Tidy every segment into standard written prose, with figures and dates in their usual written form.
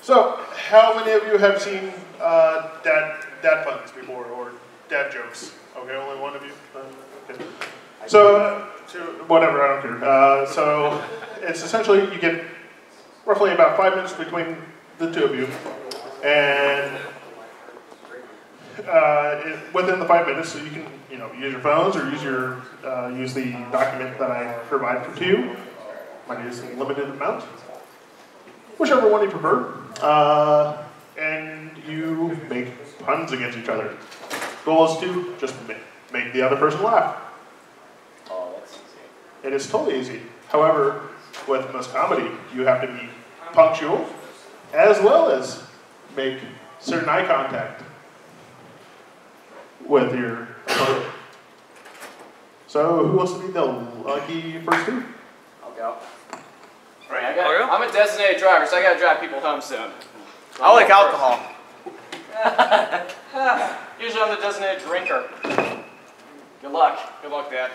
So, how many of you have seen dad puns before, or dad jokes? Okay, only one of you? Okay. So, whatever, I don't care. So, it's essentially, you get roughly about 5 minutes between the two of you, and within the 5 minutes, so you can, use your phones or use the document that I provided to you. Might use a limited amount, whichever one you prefer. And you make puns against each other. Goal is to just make the other person laugh. Oh, that's easy. It is totally easy. However, with most comedy, you have to be punctual, as well as make certain eye contact with your opponent. So, who wants to be the lucky first two? I'll go. Right, I'm a designated driver, so I gotta drive people home soon. I like alcohol. Usually I'm the designated drinker. Good luck. Good luck, Dad.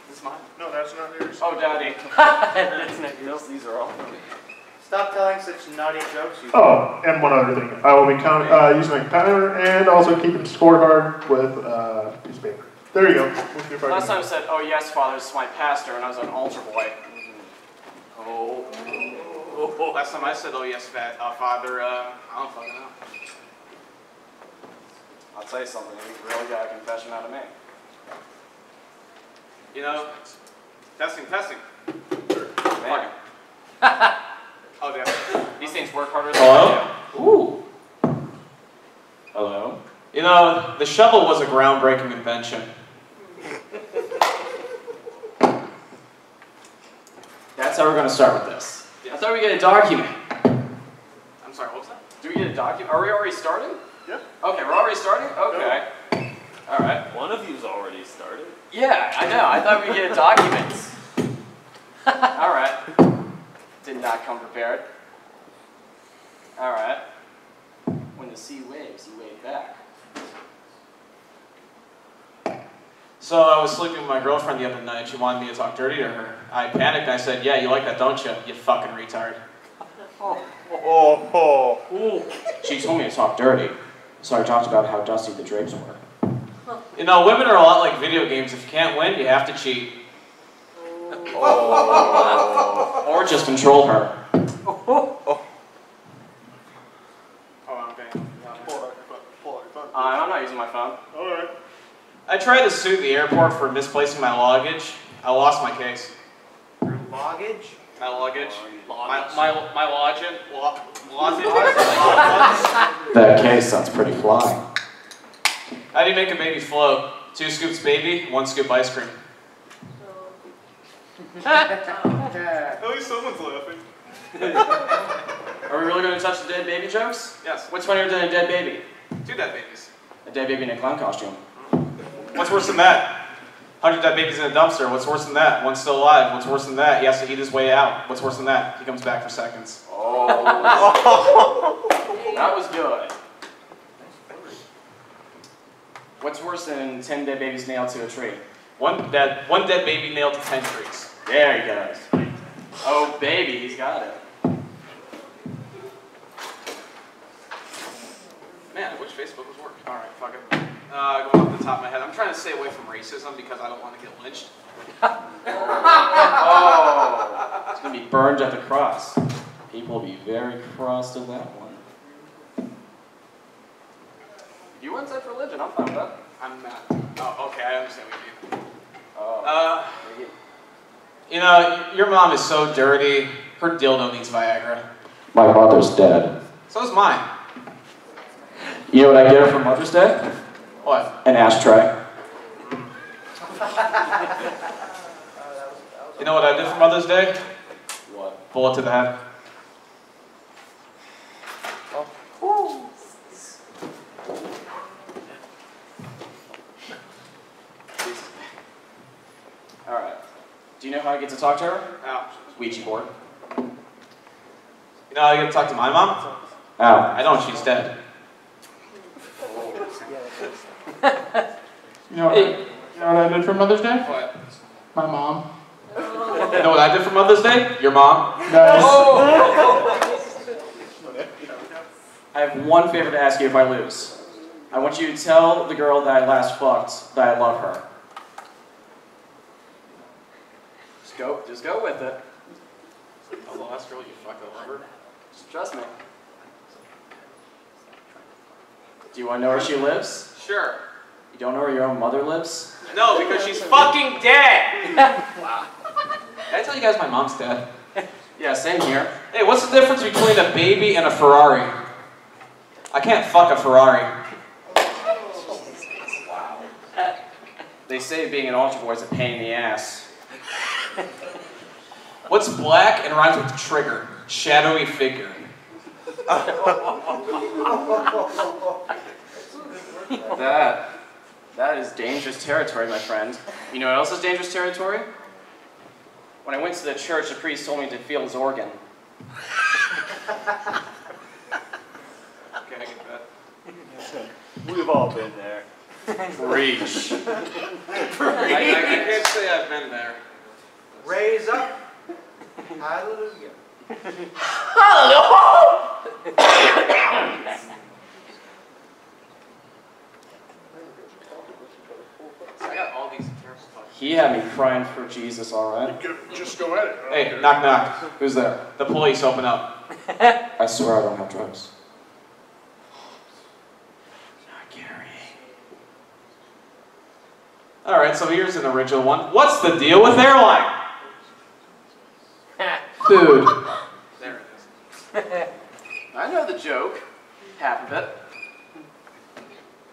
This is mine. No, that's not yours. Oh, Daddy. That's not yours. These are all. Stop telling such naughty jokes. Oh, and one other thing. I will be using my timer and also keeping scorecard with a piece of paper. There you go. Last time I said, "Oh yes, Father, this is my pastor," and I was an altar boy. Oh. Last time I said, "Oh yes, Father," I don't fucking know. I'll tell you something. You really got a confession out of me. Testing. Man. Oh, damn. These things work harder than I do. Ooh. Hello? The shovel was a groundbreaking invention. That's how we're going to start with this. I thought we get a document. I'm sorry, what was that? Do we get a document? Are we already starting? Yeah. Okay, we're already starting? Okay. All right. One of you's already started. Yeah, I know. I thought we'd get a document. All right. Did not come prepared. All right. When the sea waves, you wave back. So I was sleeping with my girlfriend the other night. She wanted me to talk dirty to her. I panicked and I said, "Yeah, you like that, don't you? You fucking retard." She told me to talk dirty. So I talked about how dusty the drapes were. Women are a lot like video games. If you can't win, you have to cheat. Or just control her. I'm not using my phone. All right. I tried to sue the airport for misplacing my luggage. I lost my case. Your luggage? My luggage? My lodging? That case sounds pretty fly. How do you make a baby float? 2 scoops baby, 1 scoop ice cream. At least someone's laughing. Are we really going to touch the dead baby jokes? Yes. What's funnier than a dead baby? 2 dead babies. A dead baby in a clown costume. What's worse than that? 100 dead babies in a dumpster. What's worse than that? 1 still alive. What's worse than that? He has to eat his way out. What's worse than that? He comes back for seconds. Oh. That was good. What's worse than 10 dead babies nailed to a tree? One dead baby nailed to 10 trees. There he goes. Oh, baby, he's got it. Man, which Facebook was working? Alright, fuck it. Going off the top of my head, I'm trying to stay away from racism because I don't want to get lynched. Oh, it's going to be burned at the cross. People will be very crossed of that one. If you want such religion, I'm fine with that. I'm not. Oh, okay, I understand what you mean. Oh. Your mom is so dirty. Her dildo needs Viagra. My mother's dead. So is mine. You know what I get her for Mother's Day? What? An ashtray. You know what I did for Mother's Day? What? Bullet to the head. Oh. All right. Do you know how I get to talk to her? Ow. Ouija board. You know how I get to talk to my mom? Ow. I don't, she's dead. You know what I did for Mother's Day? What? My mom. You know what I did for Mother's Day? Your mom. Nice. have one favor to ask you if I lose. I want you to tell the girl that I last fucked that I love her. Just go with it. The last girl you fucked, I love her. Just trust me. Do you want to know where she lives? Sure. You don't know where your own mother lives? No, because she's fucking dead! Wow. Did I tell you guys my mom's dead? Yeah, same here. Hey, what's the difference between a baby and a Ferrari? I can't fuck a Ferrari. They say being an altar boy is a pain in the ass. What's black and rhymes with trigger? Shadowy figure. That is dangerous territory, my friend. You know what else is dangerous territory? When I went to the church, the priest told me to feel his organ. Okay, I get that. We've all been there. Preach. I can't say I've been there. Raise up. Hallelujah. I got all these terrible fucking... He had me crying for Jesus, all right? Just go at it. I don't Hey, care. knock knock. Who's there? The police, open up. I swear I don't have drugs. Not carrying. Alright, so here's an original one. What's the deal with airline? Food. There it is. I know the joke. Half of it.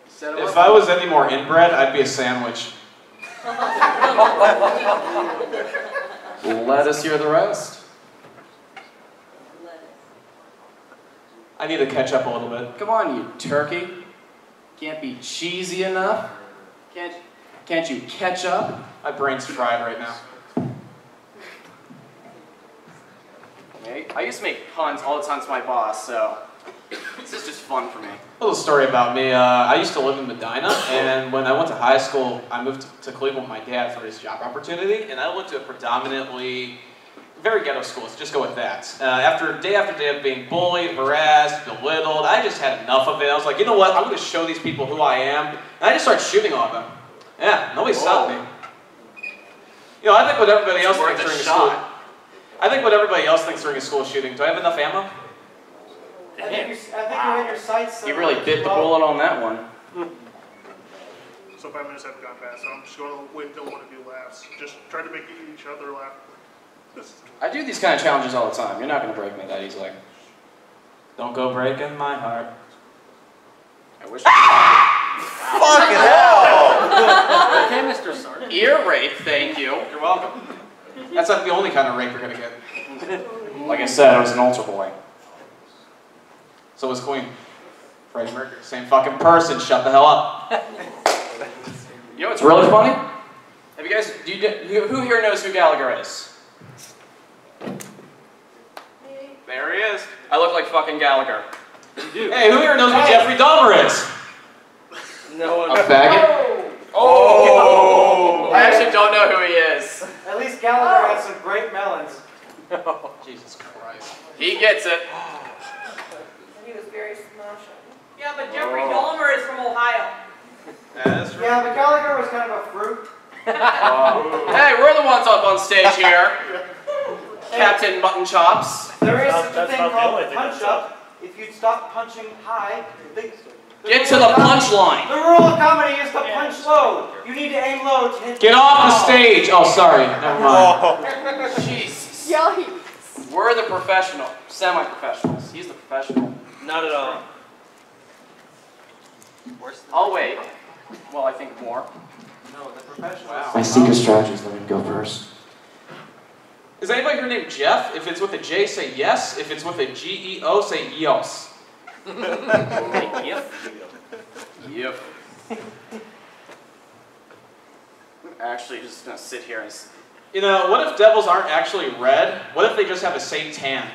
Set it If up. I was any more inbred, I'd be a sandwich. Let us hear the rest. I need to catch up a little bit. Come on, you turkey. Can't be cheesy enough? Can't you catch up? My brain's fried right now. Okay. I used to make puns all the time to my boss, so this is just fun for me. A little story about me. I used to live in Medina, and when I went to high school, I moved to Cleveland with my dad for his job opportunity, and I went to a predominantly very ghetto school, so just go with that. After day of being bullied, harassed, belittled, I just had enough of it. I was like, you know what, I'm going to show these people who I am, and I just started shooting on them. Yeah, nobody stopped me. You know, I think what everybody else thinks during a school... I think what everybody else thinks during a school shooting. Do I have enough ammo? I think you hit your sights. You really bit the bullet on that one. So 5 minutes have gone past, so I'm just going to wait until one of you laughs. Just try to make each other laugh. I do these kind of challenges all the time. You're not going to break me that easily. Don't go breaking my heart. I wish. Fucking hell! Okay, Mr. Sark. Ear rape, thank you. You're welcome. That's not the only kind of rape you're going to get. Like I said, I was an altar boy. So was Queen. Freddie Mercury. Same fucking person. Shut the hell up. You know what's really funny? Have you guys, who here knows who Gallagher is? There he is. I look like fucking Gallagher. Hey, who here knows who Jeffrey Dahmer is? No one. A faggot? Oh! I actually don't know who he is. At least Gallagher had some great melons. Jesus Christ. He gets it. He was very smashing. Yeah, but Jeffrey Dahmer is from Ohio. That's right. Yeah, but Gallagher was kind of a fruit. Hey, we're the ones up on stage here. Captain Mutton Chops. There is such a That's thing about the called only thing punch that's up. If you'd stop punching high, Get to the punchline. The rule of comedy is to punch low. You need to aim low to hit. Get off the stage. Oh, sorry. Never mind. Jesus. Yeah, We're the professional, semi-professionals. He's the professional. Not at all. I'll wait. Well, I think more. No, the professional. Wow. My secret strategy is let him go first. Is anybody here named Jeff? If it's with a J, say yes. If it's with a G-E-O, say yes. Yep. Yep. I'm actually just gonna sit here and. You know, what if devils aren't actually red? What if they just have a same tan?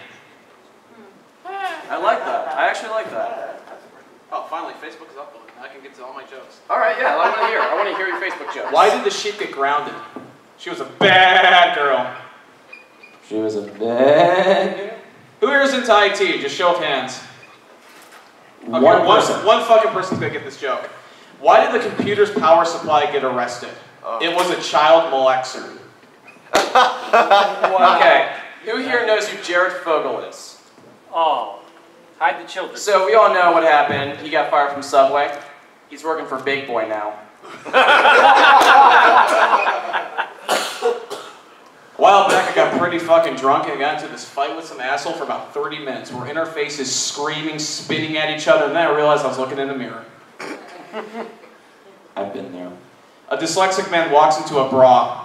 I like that. I actually like that. Oh, finally, Facebook is uploading. I can get to all my jokes. All right, yeah. I want to hear. I want to hear your Facebook jokes. Why did the sheep get grounded? She was a bad girl. She was a bad. Who here is into IT? Just show of hands. Okay, One person. One fucking person's gonna get this joke. Why did the computer's power supply get arrested? It was a child molester. Okay, who here knows who Jared Fogle is? Oh, hide the children. So we all know what happened. He got fired from Subway. He's working for Big Boy now. A while back, I got pretty fucking drunk and got into this fight with some asshole for about 30 minutes. We're in our faces, screaming, spitting at each other, and then I realized I was looking in the mirror. I've been there. A dyslexic man walks into a bra.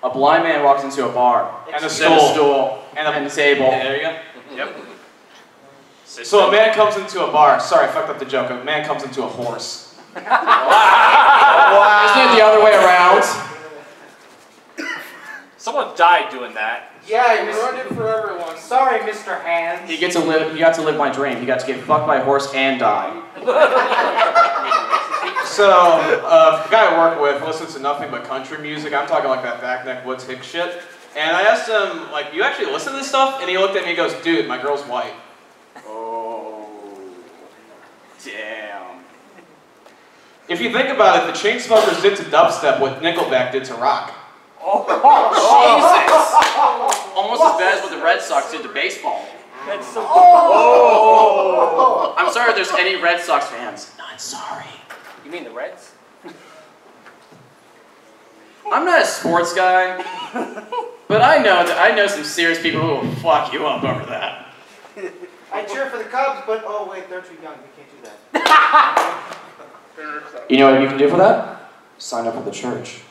A blind man walks into a bar. And a Then stool. And a table. There you go. Yep. So a man comes into a bar. Sorry, I fucked up the joke. A man comes into a horse. Wow. Isn't it the other way around? Someone died doing that. Yeah, you ruined it for everyone. Sorry, Mr. Hands. He got to live my dream. He got to get fucked by a horse and die. So, the guy I work with listens to nothing but country music. I'm talking like that Back Neck Woods Hick shit. And I asked him, like, you actually listen to this stuff? And he looked at me and goes, dude, my girl's white. Oh, damn. If you think about it, the Chainsmokers did to dubstep what Nickelback did to rock. Jesus! Almost as bad as what the Red Sox did to baseball. That's so. Oh! I'm sorry if there's any Red Sox fans. Not sorry. You mean the Reds? I'm not a sports guy, but I know some serious people who will fuck you up over that. I cheer for the Cubs, but oh wait, they're too young. We can't do that. You know what you can do for that? Sign up with the church.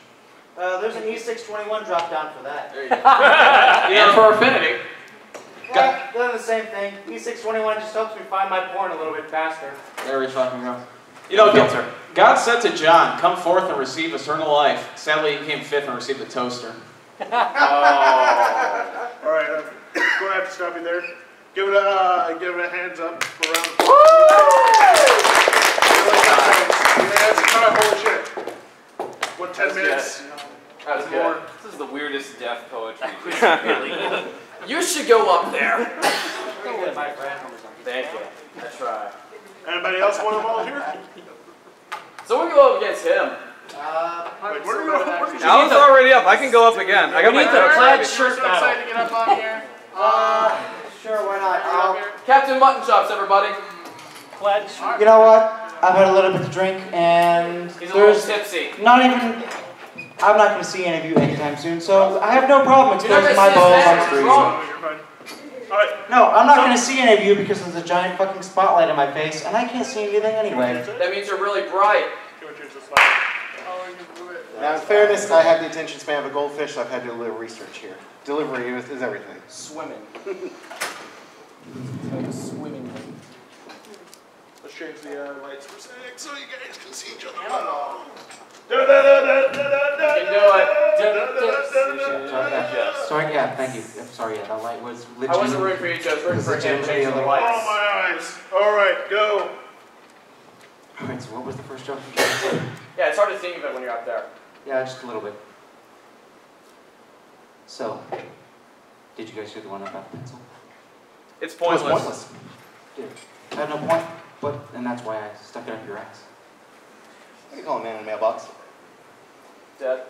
There's an E621 drop down for that. There you go. And for Affinity. Yeah, they're the same thing. E621 just helps me find my porn a little bit faster. There we fucking go. You know, God said to John, come forth and receive eternal life. Sadly, he came fifth and received the toaster. All right, go ahead, stop you there. Give it a hands up for round. Holy shit. What, 10 minutes? That was good. This is the weirdest death poetry. You should go up there. My friend. Thank you. I try. Anybody else want to volunteer? So we go up against him. Wait, where are you going? Alan's already up. I can go up again. I got my plaid shirt so excited to get up on here. Sure, why not? Captain Mutton Chops, everybody. Plaid shirt. You know what? I've had a little bit to drink, and He's a little there's tipsy. not even. I'm not going to see any of you anytime soon, so I have no problem You're not exposing gonna my see us balls next. on What's stream. wrong? You're fine. All right. No, I'm not going to see any of you because there's a giant fucking spotlight in my face, and I can't see anything anyway. That means you're really bright. Now, in fairness, I have the attention span of a goldfish, so I've had to do a little research here. Delivery is everything. Swimming. Swimming. Let's change the lights for a sec so you guys can see each other. You can do it. Sorry, yeah, thank you. I'm sorry, yeah, the light was legit. I wasn't rooting for you, I was rooting for him legitimately changing the a Oh, lights. my eyes. All right, go. Alright, so what was the first joke? Yeah, it's hard to think of it when you're up there. Yeah, just a little bit. So, did you guys hear the one about the pencil? It's It was pointless. pointless. Dude, I had no point, and that's why I stuck it up your ass. What do you call a man in a mailbox? Dead.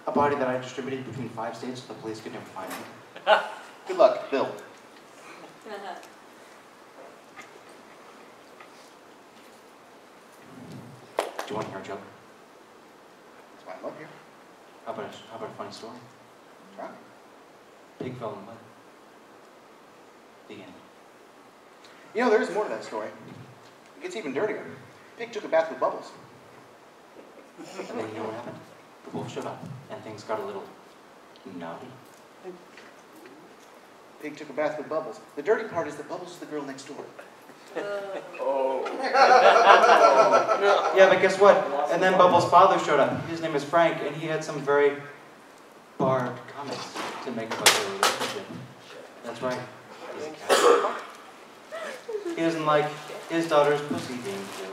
A body that I distributed between 5 states so the police could never find me. Good luck, Bill. Do you want to hear a joke? That's why I'm up here. How about a funny story? Try. Pig fell in the mud. The end. You know, there's more to that story. It gets even dirtier. Pig took a bath with bubbles. And then you know what happened? The wolf showed up, and things got a little naughty. Pig took a bath with bubbles. The dirty part is that Bubbles is the girl next door. Oh. Yeah, but guess what? And then Bubbles' father showed up. His name is Frank, and he had some very barbed comments to make about their relationship. That's right. He's a cat. He doesn't like his daughter's pussy being killed.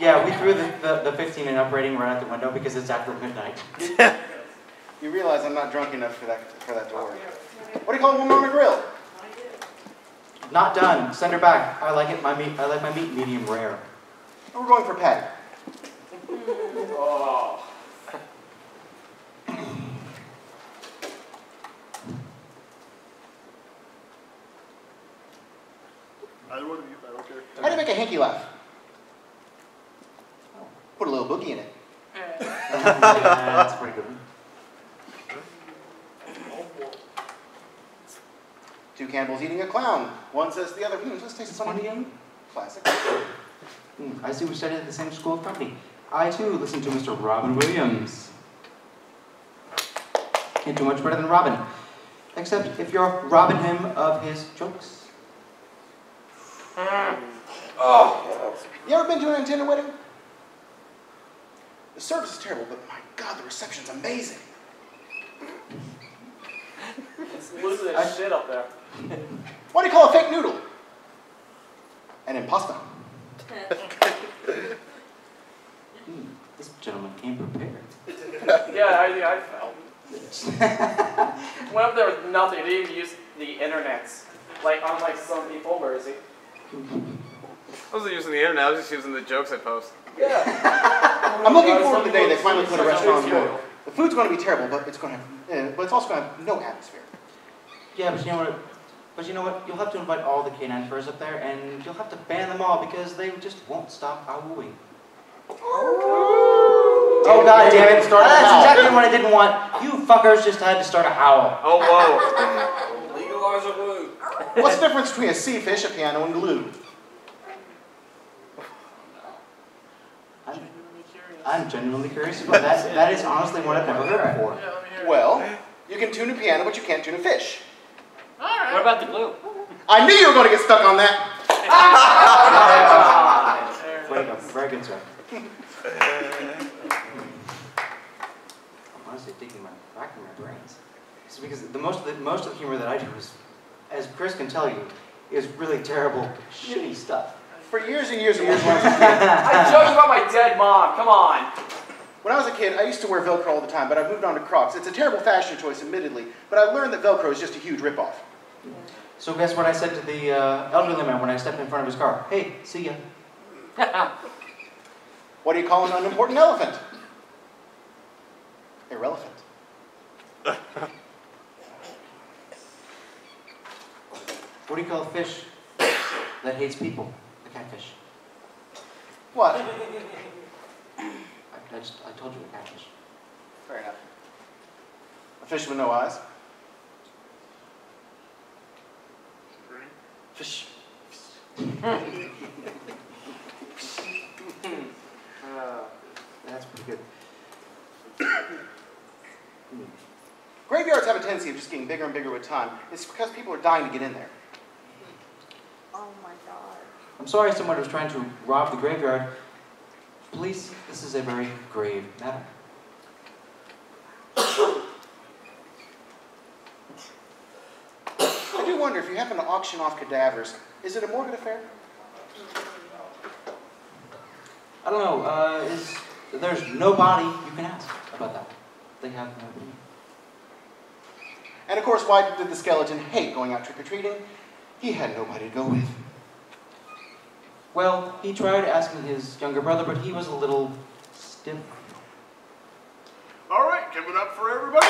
Yeah, we threw the 15 and up rating right out the window because it's after midnight. You realize I'm not drunk enough for that to work. What do you call a woman on a grill? Not done. Send her back. I like my meat medium rare. We're going for patty. Oh. Either one of you, I don't care. How do you make a hanky laugh? Put a little boogie in it. That's a pretty good one. Two cannibals eating a clown. One says to the other, this tastes funny to you. Classic. I see we studied at the same school of comedy. I, too, listened to Mr. Robin Williams. Ain't too much better than Robin. Except if you're robbing him of his jokes. Oh! You ever been to an intended wedding? The service is terrible, but my God, the reception's amazing. It's losing its shit up there. What do you call a fake noodle? An impasta. This gentleman came prepared. Yeah, I felt. Went up there with nothing. He didn't even use the internet. Like, unlike some people, where is he? I wasn't using the internet, I was just using the jokes I post. Yeah. I'm looking forward to the day they finally put a restaurant on the board. The food's going to be terrible, but it's going to have, but it's also going to have no atmosphere. Yeah, but you know what? You'll have to invite all the canine furs up there, and you'll have to ban them all because they just won't stop howling. Oh God damn it! That's exactly what I didn't want. You fuckers just had to start a howl. Oh whoa! Legalize a glue. What's the difference between a sea fish, a piano, and glue? I'm genuinely curious about that. That is honestly what I've never heard before. Well, you can tune a piano, but you can't tune a fish. What about the glue? I knew you were going to get stuck on that. Very good, sir. I'm honestly thinking racking my brains. It's because most of the humor that I do is, as Chris can tell you, is really terrible, shitty stuff. For years and years and years when I was a kid. I joked about my dead mom. Come on. When I was a kid, I used to wear Velcro all the time, but I've moved on to Crocs. It's a terrible fashion choice, admittedly, but I've learned that Velcro is just a huge ripoff. So guess what I said to the elderly man when I stepped in front of his car? Hey, see ya. What do you call an unimportant elephant? Irrelevant. What do you call a fish that hates people? A catfish. What? I told you a catfish. Fair enough. A fish with no eyes? Fish. That's pretty good. Graveyards have a tendency of just getting bigger and bigger with time. It's because people are dying to get in there. Oh my God. I'm sorry someone was trying to rob the graveyard. Police, this is a very grave matter. I do wonder if you happen to auction off cadavers, is it a morbid affair? I don't know, there's nobody you can ask about that. They have no opinion. And of course, why did the skeleton hate going out trick-or-treating? He had nobody to go with. Well, he tried asking his younger brother, but he was a little stiff. All right, give it up for everybody.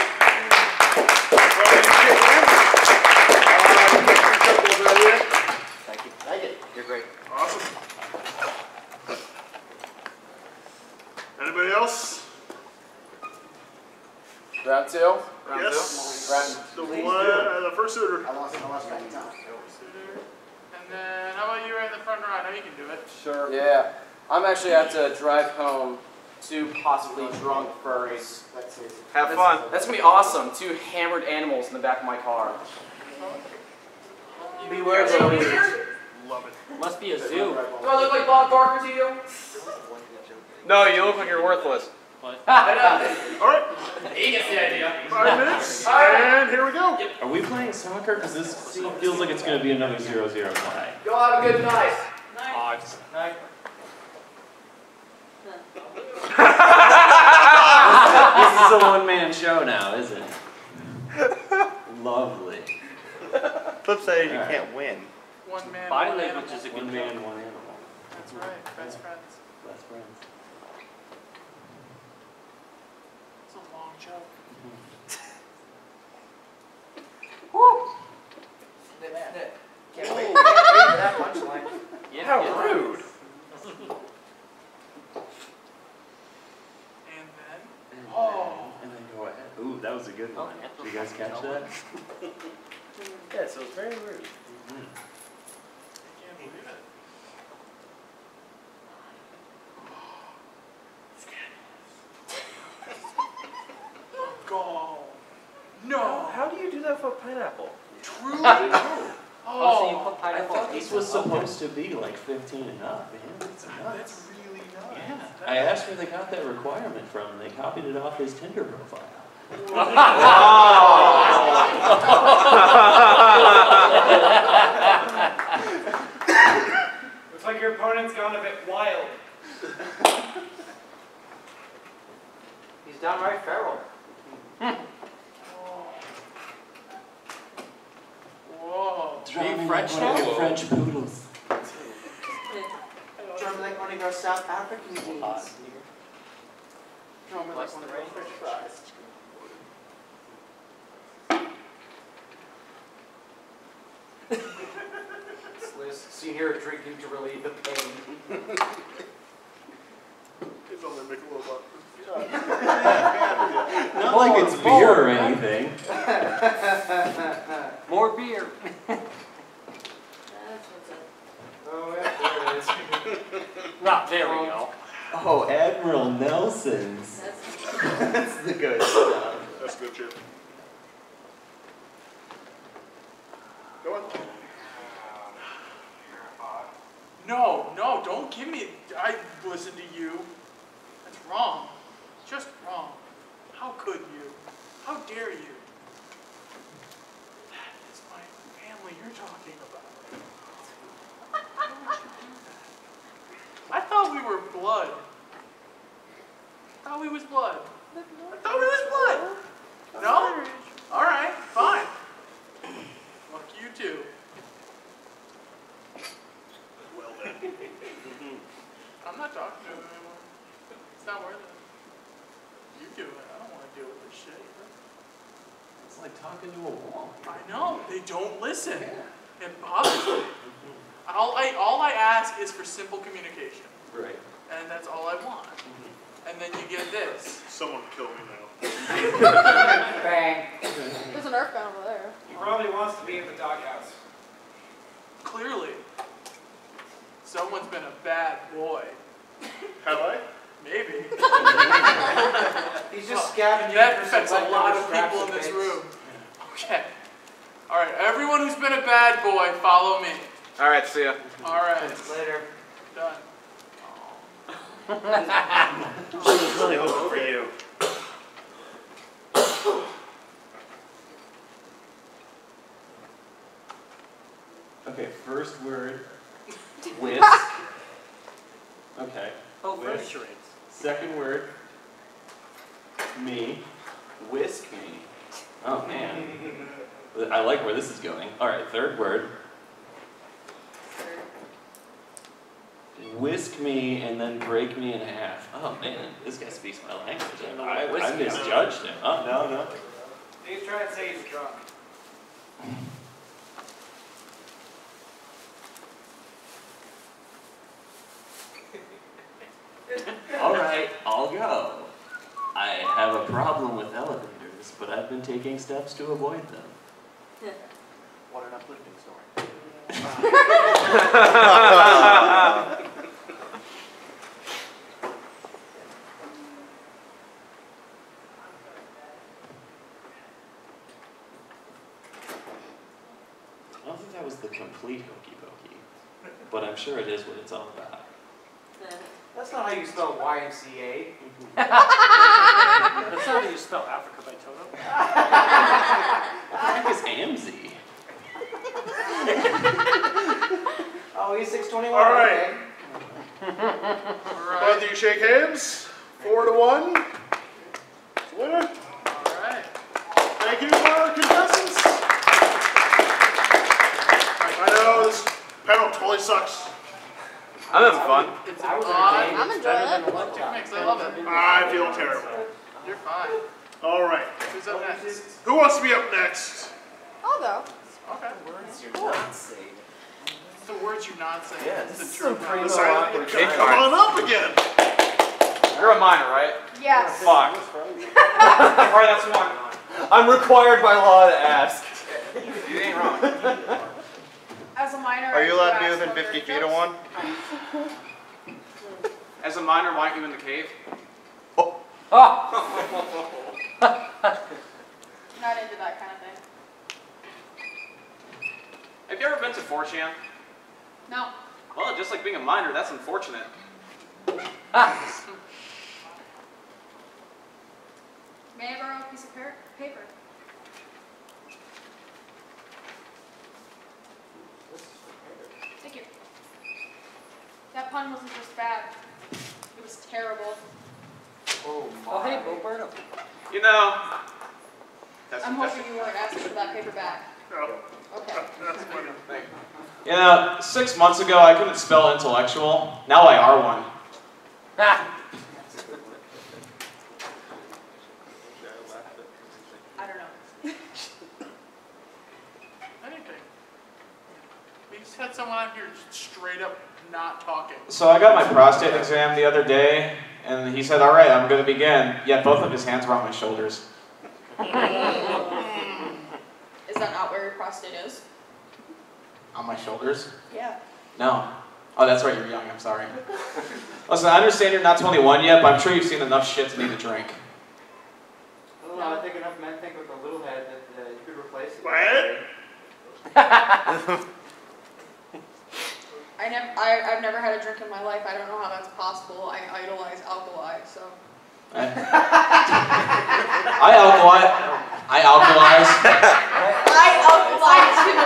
Thank you. Thank you. You're great. Awesome. Anybody else? Round two. Yes. Round. The first suitor. I lost track of time. And then, how about you right in the front row? I know you can do it. Sure. Yeah. I'm actually have to drive home two possibly drunk furries. Have fun. That's gonna be awesome. Two hammered animals in the back of my car. Beware of the lizards. Love it. Must be a zoo. Do I look like Bob Barker to you? No, you look like you're worthless. All right. He gets the idea. 5 minutes. And here we go. Are we playing soccer? Because this feels like it's going to be another 0-0 tie. Y'all have a good night. Night. Night. is a one-man show now, isn't it? Lovely. Flip side is you All right. can't win. One man, Body one language animal. is a good One joke. man, one animal. That's right. Best friends. Best friends. It's a long joke. Can't wait for that punchline. Yeah, How yeah. rude. And then. And then go ahead. Ooh, that was a good one. Okay. Did you guys catch that? Yeah, so it's very rude. I can't believe it. Go. No. How do you do that for pineapple? Truly? Oh, so you put I pineapple thought on this pizza? was supposed to be like 15 and up, man. It's That's nuts. really nuts. Yeah. I asked where they got that requirement from, and they copied it off his Tinder profile. Looks like your opponent's gone a bit wild. He's downright feral. Whoa. Being French now? French poodles. Drummer like one of your South African jeans. Drummer like one of those French fries. Liz, senior drinking to relieve the pain. It's only make a little Not like it's beer or anything. More beer. Oh, yeah, there it is. Ah, there we go. Oh, Admiral Nelson's. That's the good stuff. That's good shit. Go on. No, don't give me. I listen to you. That's wrong. Just wrong. How could you? How dare you? That is my family you're talking about. Why would you do that? I thought we were blood. I thought we was blood. I thought we was blood. No? Alright, fine. Fuck you too. Well then. I'm not talking to him anymore. It's not worth it. You do it. I don't want to deal with this shit. It's like talking to a wall. I know. They don't listen. It bothers me. All I ask is for simple communication. Right. And that's all I want. And then you get this. Someone kill me now. Bang. There's an earthbound over there. He probably wants to be in the doghouse. Clearly, someone's been a bad boy. Have I? Maybe. He's just scavenging That for some affects a lot of leftover people in scraps this of bits. room. Okay. All right, everyone who's been a bad boy, follow me. All right, see ya. All right, Later. done. I was really hoping for you. Okay, first word, whisk. Okay. Oh, Whisk. furniture rates. Second word, me. Whisk me. Oh man. I like where this is going. Alright, third word. Whisk me and then break me in half. Oh man, this guy speaks my language. I misjudged him. Oh, no. He's trying to say he's drunk. Alright, I'll go. I have a problem with elevators, but I've been taking steps to avoid them. What an uplifting story. I don't think that was the complete hokey pokey, but I'm sure it is what it's all about. That's not how you spell YMCA. That's not how you spell Africa by Toto. What the heck is AMZ? Oh, he's 621. All right. Okay. Both of you shake hands. 4-1. Winner. right. Thank you to our contestants. I know this panel totally sucks. I'm having fun. It's I'm enjoying it. Mix, I love it. I feel terrible. You're fine. All right. Who's up next? Who wants to be up next? I'll go. Okay. Words you're not saying. It's the words you're not saying. Yes. It's the truth. Come on up again. You're a minor, right? Yes. Fuck. Alright, that's one. I'm required by law to ask. You ain't wrong. As a minor, Are you allowed to be within 50 feet of one? As a minor, why aren't you in the cave? Ah! Not into that kind of thing. Have you ever been to 4chan? No. Well, just like being a minor, that's unfortunate. May I borrow a piece of paper? Thank you. That pun wasn't just bad. It was terrible. Oh, hey, Bo Burnham. You know, I'm hoping you weren't asking for that paper back. No. Okay. That's funny. Thank you. You know, 6 months ago I couldn't spell intellectual. Now I are one. I don't know. Anything. We just had someone out here straight up not talking. So I got my prostate exam the other day, and he said, all right, I'm going to begin. Yet both of his hands were on my shoulders. Is that not where your prostate is? On my shoulders? Yeah. No. Oh, that's right, you're young, I'm sorry. Listen, I understand you're not 21 yet, but I'm sure you've seen enough shit to need a drink. I don't know, I think enough men think with a little head that you could replace it. What? I've never had a drink in my life. I don't know how that's possible. I idolize alkali, so. I alkalize. I alkali too.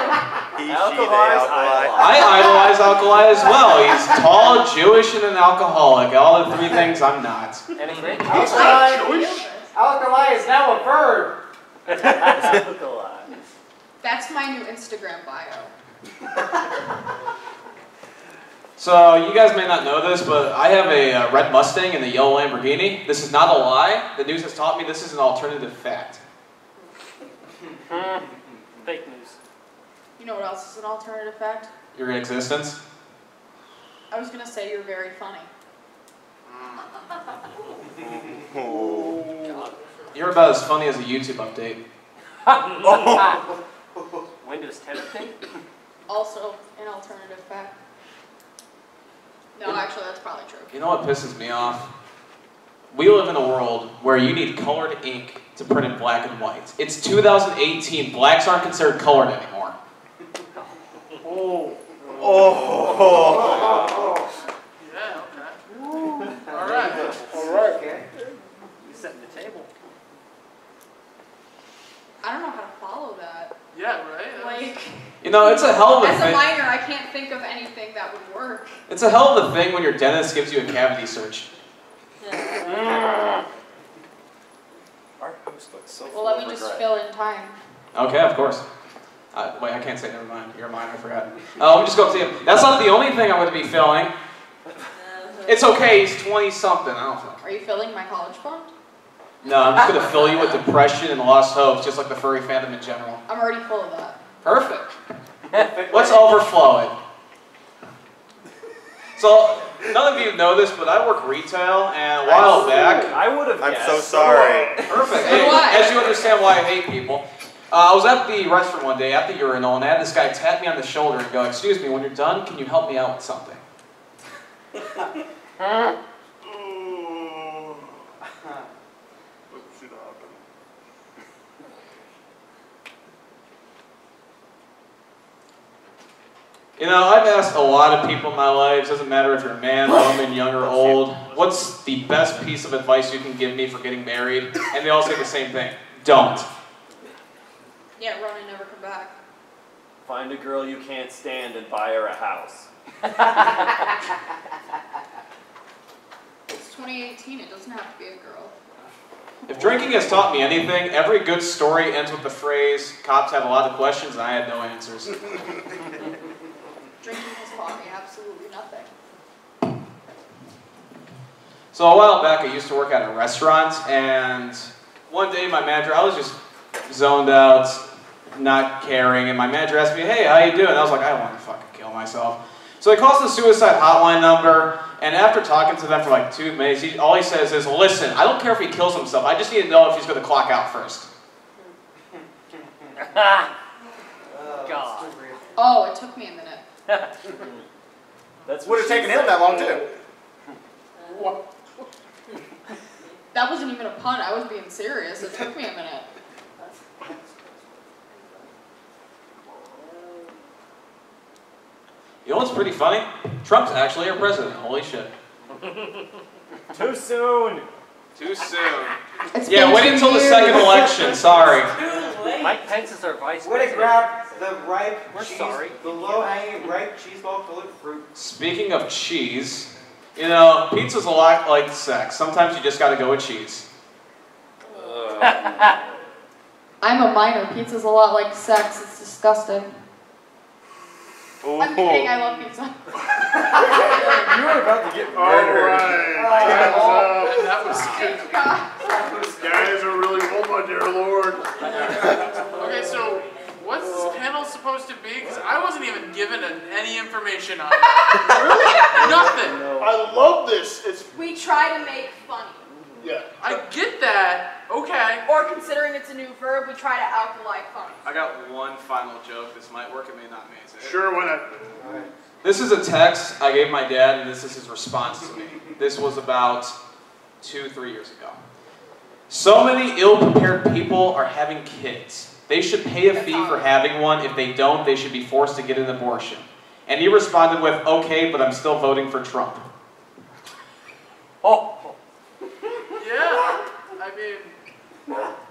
I idolize alkali as well. He's tall, Jewish, and an alcoholic. All the three things I'm not. And a great Alkali is now a verb. That's my new Instagram bio. So, you guys may not know this, but I have a red Mustang and a yellow Lamborghini. This is not a lie. The news has taught me this is an alternative fact. Fake news. You know what else is an alternative fact? Your existence? I was gonna say you're very funny. You're about as funny as a YouTube update. Windows 10 update? Also an alternative fact. No, actually, that's probably true. You know what pisses me off? We live in a world where you need colored ink to print in black and white. It's 2018. Blacks aren't considered colored anymore. Yeah, okay. All right. Okay. You setting the table. I don't know how to follow that. Yeah, right? Like, You know, it's a hell of a as a thing. minor, I can't think of anything that would work. It's a hell of a thing when your dentist gives you a cavity search. Our host looks so Well, let me just fill in time. Okay, of course. Wait, I can't say never mind. You're mine, I forgot. Let me just go up to him. That's not the only thing I'm going to be filling. It's okay, he's 20-something. I don't know. Are you filling my college fund? No, I'm just going to fill you with depression and lost hopes, just like the furry fandom in general. I'm already full of that. Perfect. Let's overflow it. So, none of you know this, but I work retail, and a while back... I would have I'm guessed. so sorry. Perfect. So do I. As you understand why I hate people. I was at the restroom one day, at the urinal, and I had this guy tap me on the shoulder and go, "Excuse me, when you're done, can you help me out with something?" You know, I've asked a lot of people in my life, it doesn't matter if you're a man, woman, young or old, what's the best piece of advice you can give me for getting married? And they all say the same thing: don't. Yeah, run and never come back. Find a girl you can't stand and buy her a house. It's 2018, it doesn't have to be a girl. If drinking has taught me anything, every good story ends with the phrase, cops had a lot of questions and I had no answers. Drinking has taught me absolutely nothing. So a while back, I used to work at a restaurant, and one day my manager, I was just zoned out, not caring, and my manager asked me, hey, how you doing? I was like, I want to fucking kill myself. So he calls the suicide hotline number, and after talking to them for like 2 minutes, all he says is, listen, I don't care if he kills himself, I just need to know if he's going to clock out first. God. Oh, it took me a minute. Would have taken him that long too. What? That wasn't even a pun. I was being serious. It took me a minute. You know what's pretty funny? Trump's actually our president. Holy shit. Too soon. Too soon. Yeah, wait until the second election. Sorry. Mike Pence is our vice Way to president. grab the ripe We're cheese, sorry. the low-hanging ripe cheese ball full of fruit. Speaking of cheese, you know, pizza's a lot like sex. Sometimes you just gotta go with cheese. I'm a minor. Pizza's a lot like sex. It's disgusting. I'm kidding. I love pizza. You were about to get Alright. That was good. Guys are really old, my dear lord. Okay, so what's this panel supposed to be? Because I wasn't even given any information on it. Really? Nothing. I love this. It's We try to make funny. yeah. I get that. Okay. Or considering it's a new verb, we try to alkali funny. I got one final joke. This might work, it may not. Sure, why not? This is a text I gave my dad, and this is his response to me. This was about 2-3 years ago. So many ill-prepared people are having kids. They should pay a fee for having one. If they don't, they should be forced to get an abortion. And he responded with, okay, but I'm still voting for Trump. Oh. Yeah. I mean,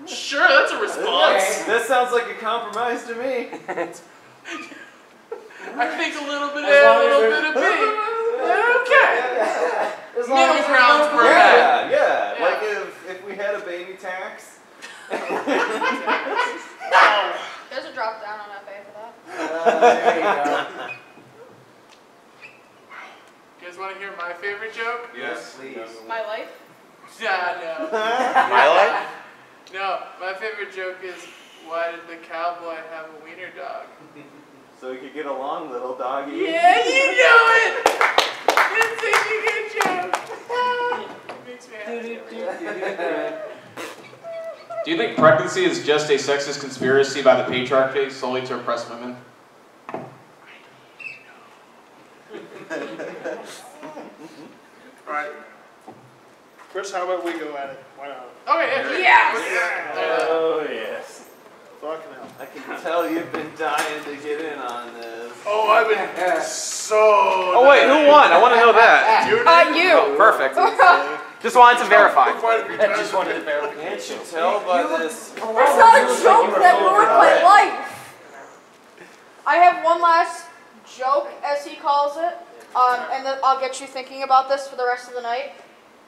sure, that's a response. Okay, this sounds like a compromise to me. I think a little bit A, a little bit of B. Okay. Middle ground's perfect. Yeah. Like if we had a baby tax. There's a drop down on FA for that. There you go. You guys want to hear my favorite joke? Yes, please. My life? Yeah, no. My life? No, my favorite joke is, why did the cowboy have a wiener dog? So we could get along, little doggy. Yeah, you know it! It's such a good joke. It makes me happy. Do you think pregnancy is just a sexist conspiracy by the patriarchy solely to oppress women? Alright. Chris, how about we go at it? Why not? Okay, Yes! Oh, yes. Fucking hell. I can tell you've been dying to get in on this. Oh, I've been so. Oh wait, who won? I want to know that. You You! Perfect. Just wanted to verify. Just wanted to verify. Can't you tell by this? It's not a joke that ruined my life! I have one last joke, as he calls it, and then I'll get you thinking about this for the rest of the night.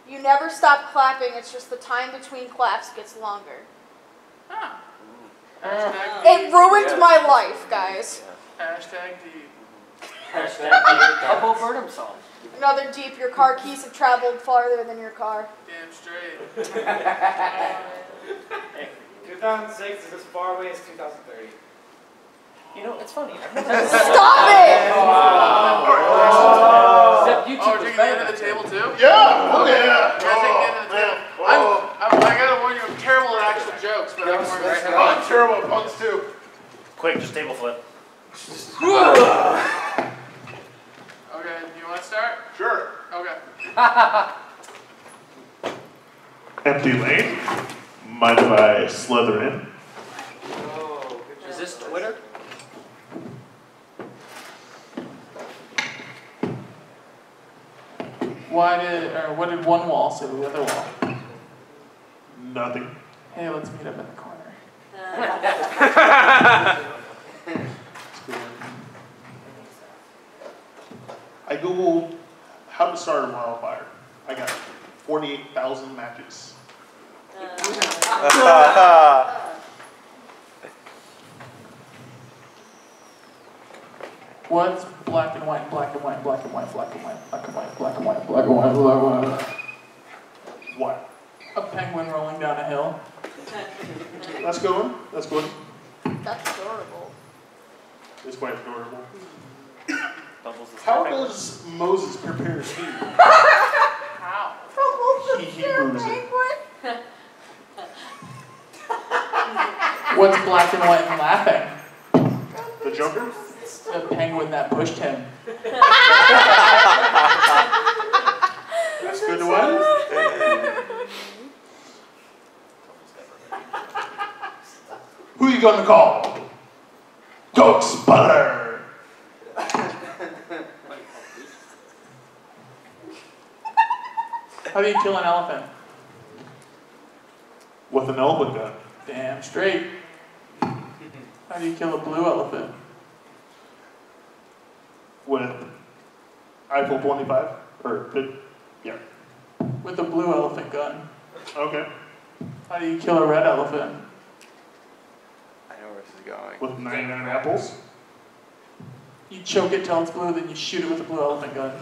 You never stop clapping, it's just the time between claps gets longer. Huh. It ruined my life, guys. Hashtag deep. Couple Burnham song. Another deep, your car keys have traveled farther than your car. Damn straight. 2006 is as far away as 2030. You know, it's funny. Stop it! Oh, we're taking the end of the table too? Yeah! Oh, yeah! We're taking the end of the table. I gotta warn you, I'm terrible at actual jokes, but I can warn you right now. I'm terrible at puns too. Quick, just table flip. Okay, do you want to start? Sure. Okay. Empty lane. Mind if I slither in? Is this Twitter? What did one wall say to the other wall? Nothing. Hey, let's meet up in the corner. I googled how to start a wildfire. I got 48,000 matches. What's black and white, black and white, black and white, black and white, black and white, black and white, black and white, black and white? What? A penguin rolling down a hill. That's good. That's good. That's adorable. It's quite adorable. Bubbles is How penguin. does Moses prepare tea? How? He Hebrews it. What's black and white and laughing? The Joker? The penguin that pushed him. That's good one. Who you gonna call? Goat Sputter. How do you kill an elephant? With an elephant gun. Damn straight. How do you kill a blue elephant? With Eiffel 25? Or, yeah. With a blue elephant gun. Okay. How do you kill a red elephant? I know where this is going. With 99 apples? You choke it till it's blue, then you shoot it with a blue elephant gun.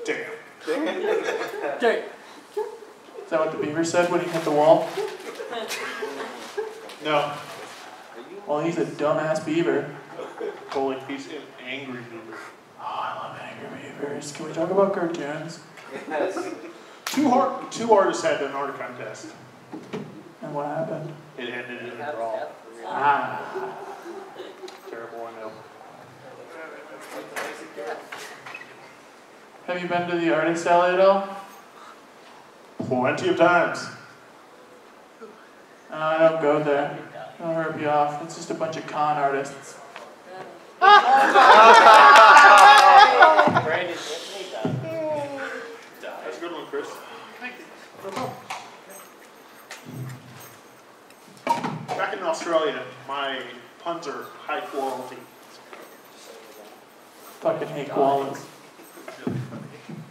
Damn. Okay. Is that what the beaver said when he hit the wall? No. Well, he's a dumbass beaver. Holy, he's an angry beaver. Oh, I love angry beavers. Can we talk about cartoons? Yes. Two artists had an art contest. And what happened? It ended in a draw. Ah. Terrible, I know. Have you been to the artist alley at all? Plenty of times. I don't go there. I'll rip you off. It's just a bunch of con artists. Brandon, That's a good one, Chris. Thank you. No problem. Back in Australia, my puns are high quality. Fucking hate koalas.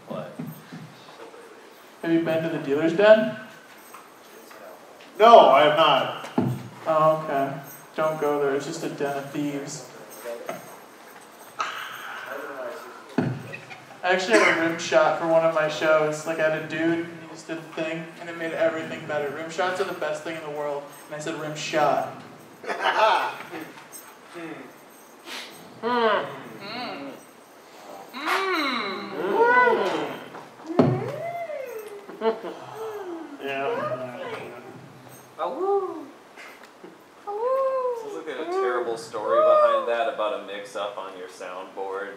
What? Have you been to the dealer's den? No, I have not. Oh, okay. Don't go there. It's just a den of thieves. I actually had a rim shot for one of my shows. Like, I had a dude, and he just did the thing, and it made everything better. Rim shots are the best thing in the world. And I said rim shot. Sounds like there's a terrible story behind that about a mix-up on your soundboard.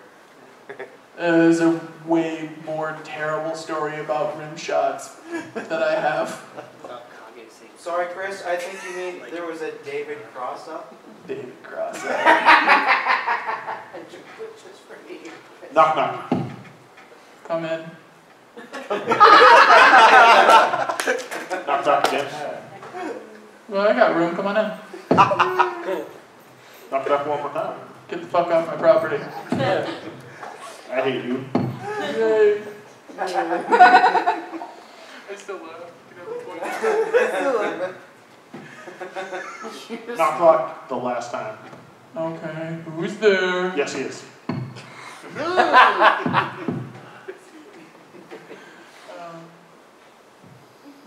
There's a way more terrible story about rim shots that I have. Sorry, Chris, I think you mean there was a David Cross-up? David Cross. Knock, knock. Come in. Knock, knock again. Well, I got room. Come on in. Knock, knock one more time. Get the fuck off my property. I hate you. Yay. I still love. Knock, knock the last time. Okay, who's there? Yes, he is.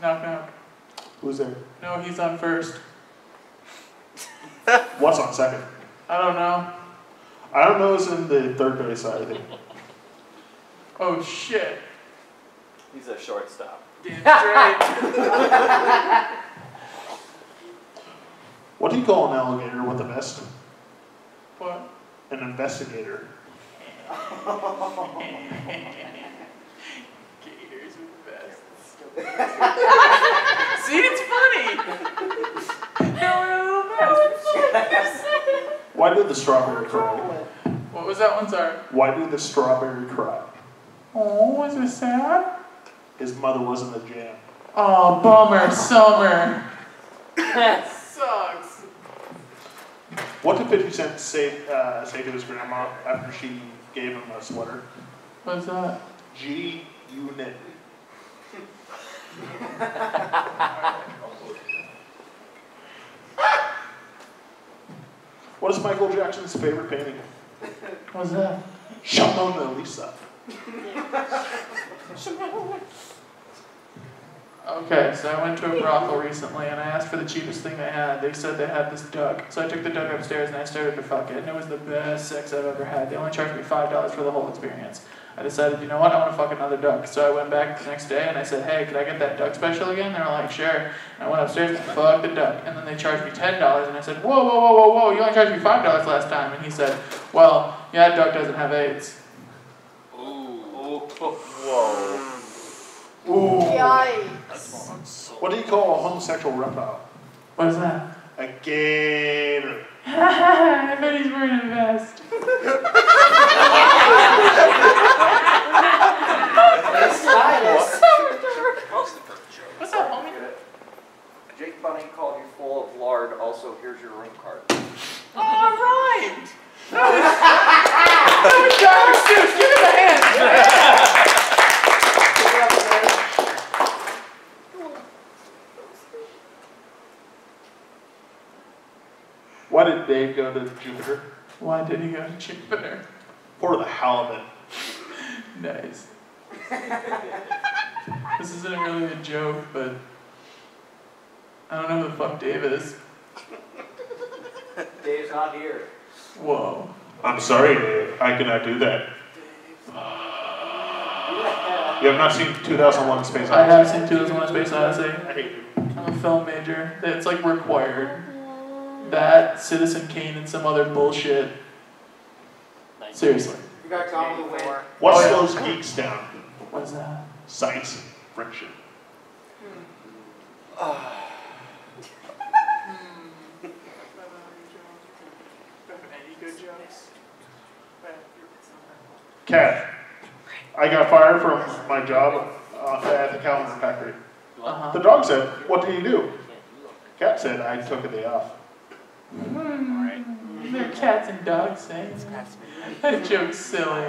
Knock, knock. Who's there? No, he's on first. What's on second? I don't know. I don't know. It's in the third base side, I think. Oh, shit. He's a shortstop. Damn straight. What do you call an alligator with a vest? What? An investigator. Gators with vests. See, it's funny. Why did the strawberry cry? What was that one, sorry? Why did the strawberry cry? Oh, was it sad? His mother was in the jam. Oh, bummer, summer. That sucks. What did 50 Cent say to his grandma after she gave him a sweater? What's that? G-Unit. What is Michael Jackson's favorite painting? What's that? Mona Lisa. Okay, so I went to a brothel recently and I asked for the cheapest thing they had. They said they had this duck. So I took the duck upstairs and I started to fuck it, and it was the best sex I've ever had. They only charged me $5 for the whole experience. I decided, you know what, I want to fuck another duck. So I went back the next day and I said, hey, could I get that duck special again? They were like, sure. And I went upstairs and fucked the duck. And then they charged me $10 and I said, whoa, whoa, whoa, whoa, whoa, you only charged me $5 last time. And he said, well, yeah, that duck doesn't have AIDS. Whoa. Ooh. Yikes. What do you call a homosexual reptile? What is that? A gator. I bet he's wearing a vest. What's up, homie? Jake Bunny called you full of lard. Also, here's your room card. All right. That was Dr. Seuss. Give him a hand. Why did Dave go to Jupiter? Why did he go to Jupiter? For the halibut. Nice. This isn't really a joke, but I don't know who the fuck Dave is. Dave's not here. Whoa. I'm sorry, Dave. I cannot do that. You have not seen 2001: Space Odyssey? I have seen 2001: Space Odyssey. I hate you. I'm a film major. It's like required. That, Citizen Kane, and some other bullshit. Seriously. You got Gone with the Wind. What slows geeks down? What is that? Science friction. Cat, I got fired from my job at the calendar factory. The dog said, what did you do? Cat said, I took a day off. They're cats and dogs things. That joke's silly.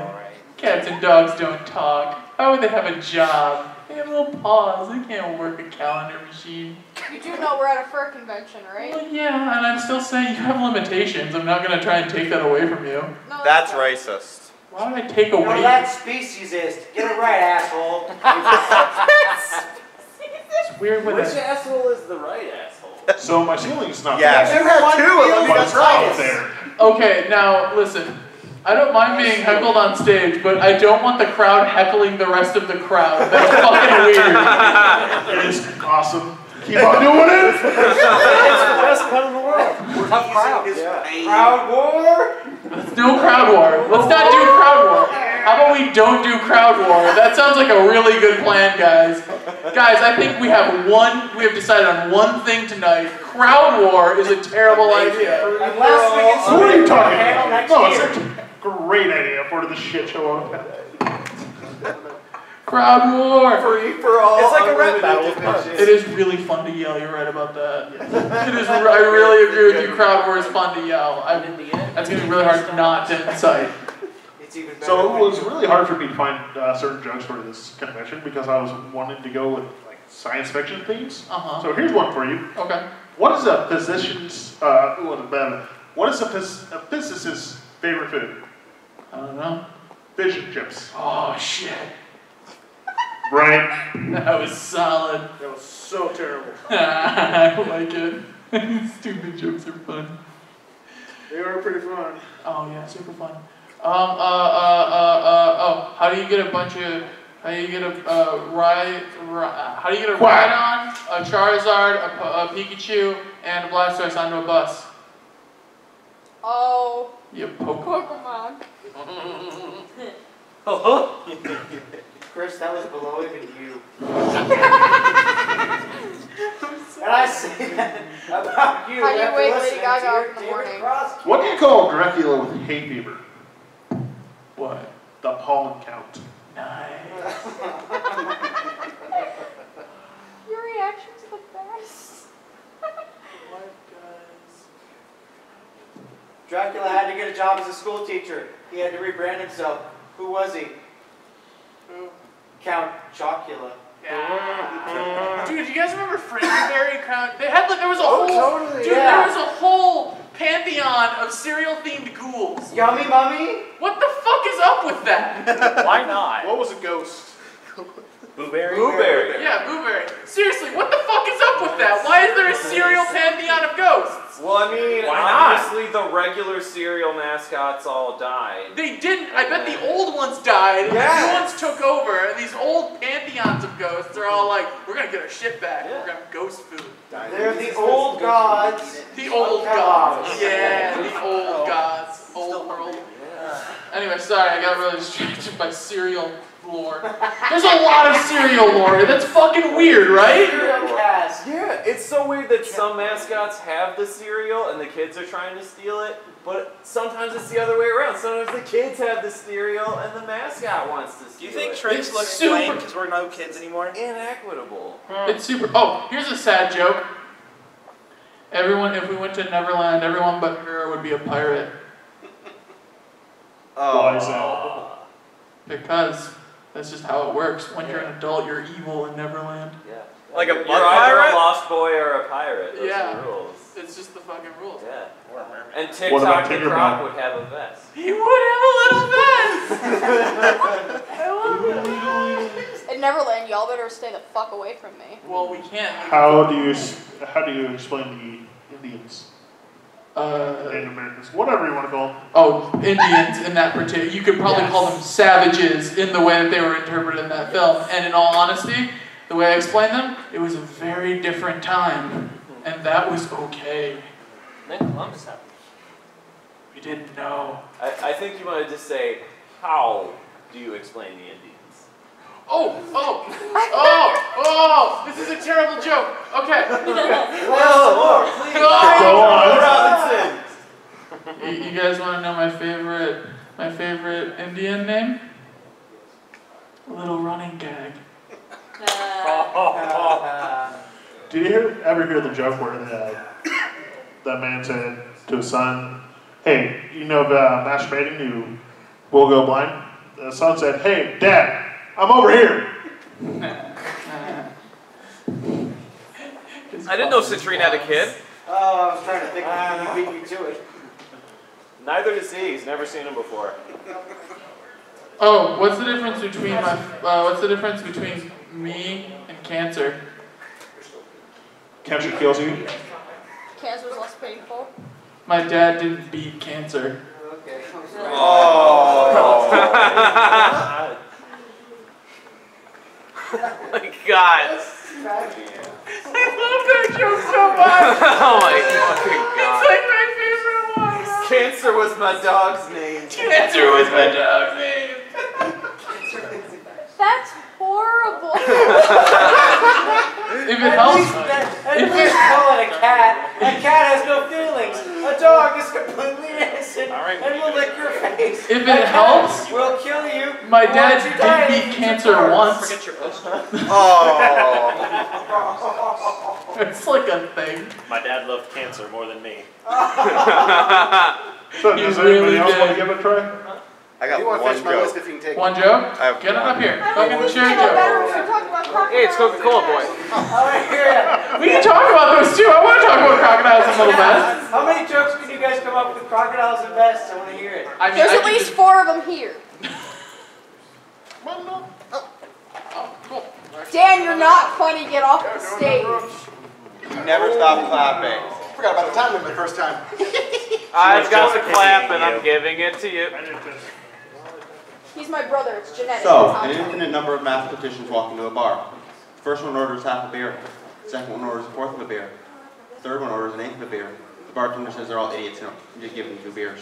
Cats and dogs don't talk. How would they have a job? They have little paws. They can't work a calendar machine. You do know we're at a fur convention, right? Well, yeah, and I'm still saying you have limitations. I'm not going to try and take that away from you. No, That's racist. Why would I take away? No, that's speciesist. Get it right, asshole. It's weird when Which I... asshole is the right asshole? So my ceiling's not Yes. bad. You have two of them. But That's it's out right. there. Okay, now, listen. I don't mind being heckled on stage, but I don't want the crowd heckling the rest of the crowd. That's fucking weird. It is awesome. Keep on doing it. It's the best cut in the world. Tough crowds. Crowd war? No crowd war. Let's not do crowd war. How about we don't do crowd war? That sounds like a really good plan, guys. Guys, I think we have decided on one thing tonight. Crowd war is a terrible idea. Unless we get Who are you talking panel about? next No, year. it's a great idea for the shit show. Crowd war. Free for all. It's like a rap battle. It is really fun to yell. You're right about that. It is. I really agree with you. Crowd war is fun to yell. That's gonna be really hard not to incite. It's even better So it when was you- really hard for me to find certain jokes for this convention because I was wanting to go with like science fiction themes. So here's one for you. Okay. What is a physician's? What is a physicist's favorite food? I don't know. Fish and chips. Oh shit. Right. That was solid. That was so terrible. I like it. Stupid jokes are fun. They are pretty fun. Oh yeah, super fun. How do you get a how do you get a Rhydon, a Charizard, a Pikachu, and a Blastoise onto a bus? Oh. You Pokemon. Chris, that was below even you. And I say that about you. How do you after wake Lady listening Gaga to your in the David morning? Cross. What do you call Dracula with hay fever? What? The pollen count. Nice. Your reactions are the best. What does job as a school teacher. He had to rebrand himself. Who was he? Who? Count Chocula. Yeah. Dude, you guys remember Frankenberry Crown? They had like there was a whole totally, dude. yeah. There was a whole pantheon of cereal-themed ghouls. Yummy Mummy? What the fuck is up with that? Why not? What was a ghost? Blueberry? Blueberry. Yeah, Blueberry. Seriously, what the fuck is up with that? Why is there a cereal pantheon of ghosts? Well, I mean, Why not? obviously the regular cereal mascots all died. They didn't. I bet the old ones died. Yes. The new ones took over, and these old pantheons of ghosts are all like, we're gonna get our shit back. Yeah. We're gonna have ghost food. They're the old gods. The old gods. Yeah, the old gods. Old world. Anyway, sorry, I got really distracted by cereal lore. There's a lot of cereal lore. That's fucking weird, right? Yeah, it's so weird that some mascots have the cereal and the kids are trying to steal it, but sometimes it's the other way around. Sometimes the kids have the cereal and the mascot wants to steal it. Do you think It's shrinks look super- lame because we're no kids anymore? Inequitable. It's super. Oh, here's a sad joke. Everyone, if we went to Neverland, everyone but her would be a pirate. Why is that? Because that's just how it works. When you're an adult, you're evil in Neverland. Yeah. Like a You're butt either pirate? a lost boy or a pirate. Those Yeah. are the rules. It's just the fucking rules. Yeah. Or a mermaid. And What about TikTok the Tinkerbell? Croc would have a vest. He would have a little vest! I love it. In Neverland, y'all better stay the fuck away from me. Well, we can't. How do you explain the Indians? Native Americans, whatever you want to call them. Oh, Indians in that particular. You could probably call them savages in the way that they were interpreted in that film. And in all honesty, the way I explained them, it was a very different time. And that was okay. Then Columbus happened. We didn't know. I think you wanted to say, how do you explain the Indians? Oh, this is a terrible joke. Okay. Well, please. Go on. Robinson! You guys want to know my favorite Indian name? A little running gag. Did you ever hear the joke where that man said to his son, "Hey, you know about masturbating, you will go blind?" The son said, "Hey, Dad, I'm over here." I didn't know Citrine had a kid. Oh, I was trying to think of you beat me to it. Neither does he. He's never seen him before. Oh, what's the difference between me and cancer? Cancer kills you. Cancer's less painful. My dad didn't beat cancer. Okay. Oh my god. I love that joke so much. Oh my fucking god. It's like my favorite one. Cancer was my dog's name. Cancer was my dog's name. That's horrible. If it helps, At least call it a cat. A cat has no feelings. A dog is completely innocent and will lick your face. if it helps, We'll kill you. my dad Once you die, did beat cancer once. Forget your post. It's like a thing. My dad loved cancer more than me. So He's does anybody really else want to good. give it a try? I got You want to one finish my joke. list if you can take One it. joke? I have Get on up here. I Fucking think share we a get better joke. if we talk about crocodiles. Hey, it's Coca-Cola boy. All right, here. We can talk about those too. I want to talk about crocodiles and little vests. How many jokes can you guys come up with crocodiles and vests? I want to hear it. I mean, There's I at could least just- 4 of them here. Oh, cool. Dan, you're not funny. Get off the stage. You never stop clapping. Forgot about the time limit the first time. I've got the just clap kidding and I'm you. giving it to you. He's my brother. It's genetic. So, It's an not infinite number of mathematicians walk into a bar. The first one orders half a beer. The second one orders a fourth of a beer. The third one orders an eighth of a beer. The bartender says they're all idiots and just give them 2 beers.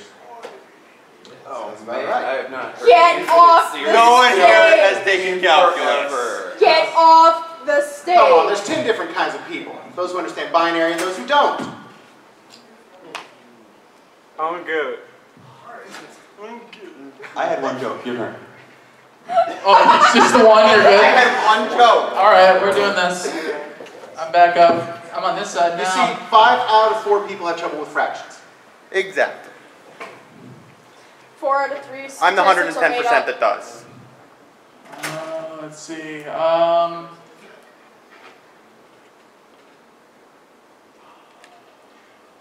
Oh, that's Man, about right. I have not heard Get infinite off series the No one here stage. has taken calculus. forever. Get off the stage. Come on, there's 10 different kinds of people. Those who understand binary and those who don't. I'm good. I had one joke. Your turn. Oh, it's just the one. You're I good. had one joke. All right, we're doing this. I'm back up. I'm on this side You now. see, 5 out of 4 people have trouble with fractions. Exactly. 4 out of 3 I'm the statistics are made 110% up. that does. Let's see.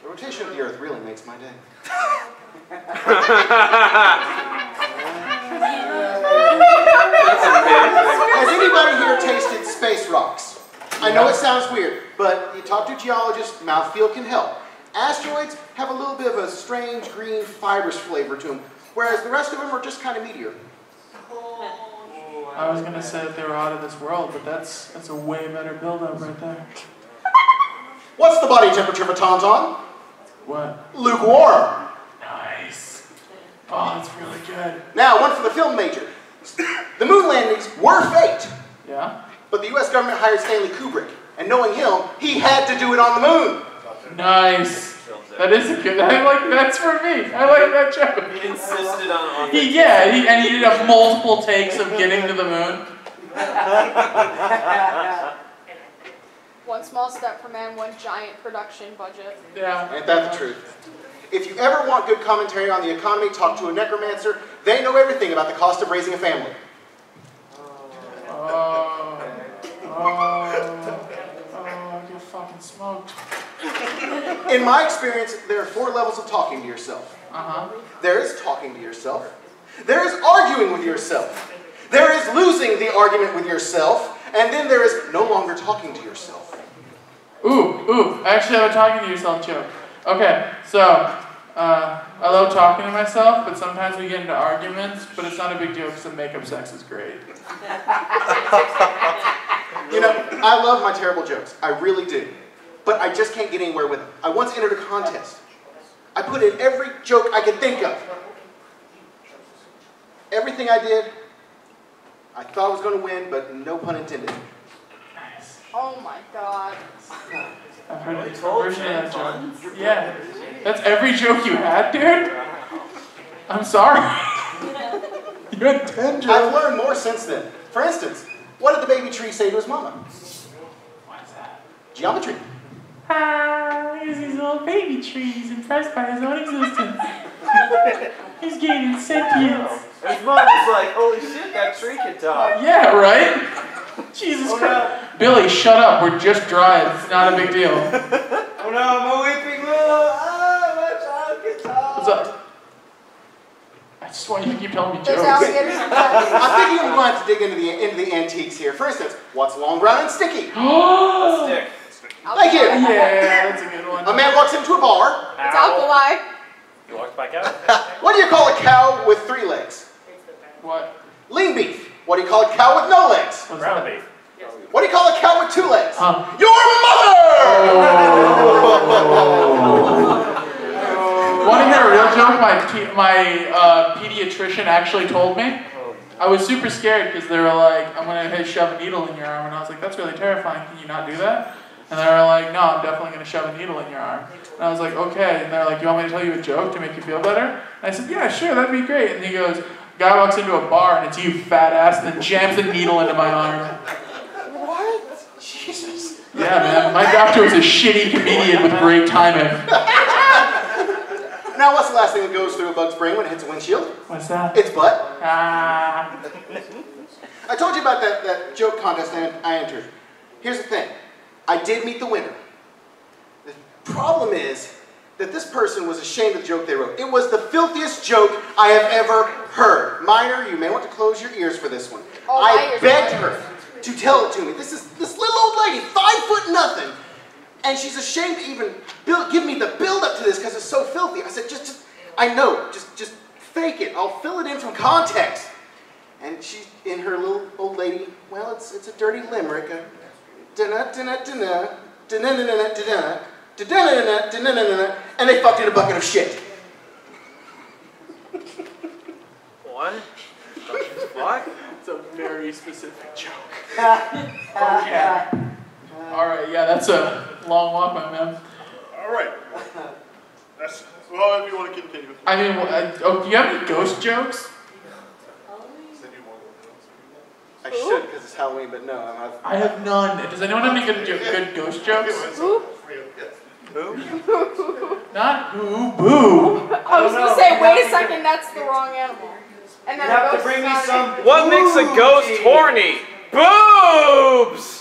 The rotation of the Earth really makes my day. Has anybody here tasted space rocks? I know it sounds weird, but you talk to a geologist, mouthfeel can help. Asteroids have a little bit of a strange green fibrous flavor to them, whereas the rest of them are just kind of meteor. I was gonna say that they were out of this world, but that's a way better build-up right there. What's the body temperature of a tauntaun? What? Lukewarm. Nice. Oh, that's really good. Now, one for the film major. The moon landings were faked. Yeah? But the US government hired Stanley Kubrick, and knowing him, he had to do it on the moon. Nice. That is a good. That's for me. I like that joke. He insisted on. And he did have multiple takes of getting to the moon. One small step for man, one giant production budget. Yeah. Ain't that the truth? If you ever want good commentary on the economy, talk to a necromancer. They know everything about the cost of raising a family. Get fucking smoked. In my experience, there are 4 levels of talking to yourself. Uh-huh. There is talking to yourself. There is arguing with yourself. There is losing the argument with yourself. And then there is no longer talking to yourself. Ooh, I actually have a talking to yourself joke. Okay, so, I love talking to myself, but sometimes we get into arguments, but it's not a big deal because the makeup sex is great. You know, I love my terrible jokes. I really do. But I just can't get anywhere with them. I once entered a contest. I put in every joke I could think of. Everything I did, I thought I was going to win, but no pun intended. Nice. Oh my god. I've heard a version of that joke. Yeah. That's every joke you had, dude? I'm sorry. You had 10 jokes. I've learned more since then. For instance, what did the baby tree say to his mama? What is that? Geometry. He's his little baby tree. He's impressed by his own existence. He's gaining sentience. His mom was like, holy shit, that tree can talk. Yeah, right? Jesus Christ. No. Billy, shut up. We're just dry. It's not a big deal. Oh no, I'm a weeping willow. My child can talk. What's up? I just want you to keep telling me There's jokes. alligators in I'm thinking I'm going to have to dig into the antiques here. For instance, what's long, brown, and sticky? A stick. Thank you. Yeah, that's a good one. A man walks into a bar. It's alkali. He walks back out. What do you call a cow with 3 legs? What? Lean beef. What do you call a cow with no legs? Ground beef. What do you call a cow with 2 legs? Your mother! Want to hear a real joke my pediatrician actually told me? I was super scared because they were like, I'm going to shove a needle in your arm. And I was like, that's really terrifying. Can you not do that? And they were like, no, I'm definitely going to shove a needle in your arm. And I was like, okay. And they're like, you want me to tell you a joke to make you feel better? And I said, yeah, sure, that'd be great. And he goes, guy walks into a bar and it's you, fat ass, and then jams the needle into my arm. What? Jesus. Yeah, man. My doctor was a shitty comedian with great timing. Now, what's the last thing that goes through a bug's brain when it hits a windshield? What's that? It's butt. Ah. I told you about that joke contest I entered. Here's the thing. I did meet the winner. The problem is that this person was ashamed of the joke they wrote. It was the filthiest joke I have ever heard. Minor, you may want to close your ears for this one. Oh, I begged her to tell it to me. This little old lady, 5'0", and she's ashamed to even give me the build up to this because it's so filthy. I said, I know, just fake it. I'll fill it in from context. And she's in her little old lady. Well, it's a dirty limerick. And they fucked in a bucket of shit. What? What? It's a very specific joke. Okay. Alright, yeah, that's a long walk, my man. Alright. Well, if you want to continue. I mean, do you have any ghost jokes? I should because it's Halloween, but no. I have none. Does anyone have any good ghost jokes? Who? Not who, boo. I was gonna say, wait a second, that's the wrong animal. And then You have to bring me some. What makes a ghost horny? Boobs!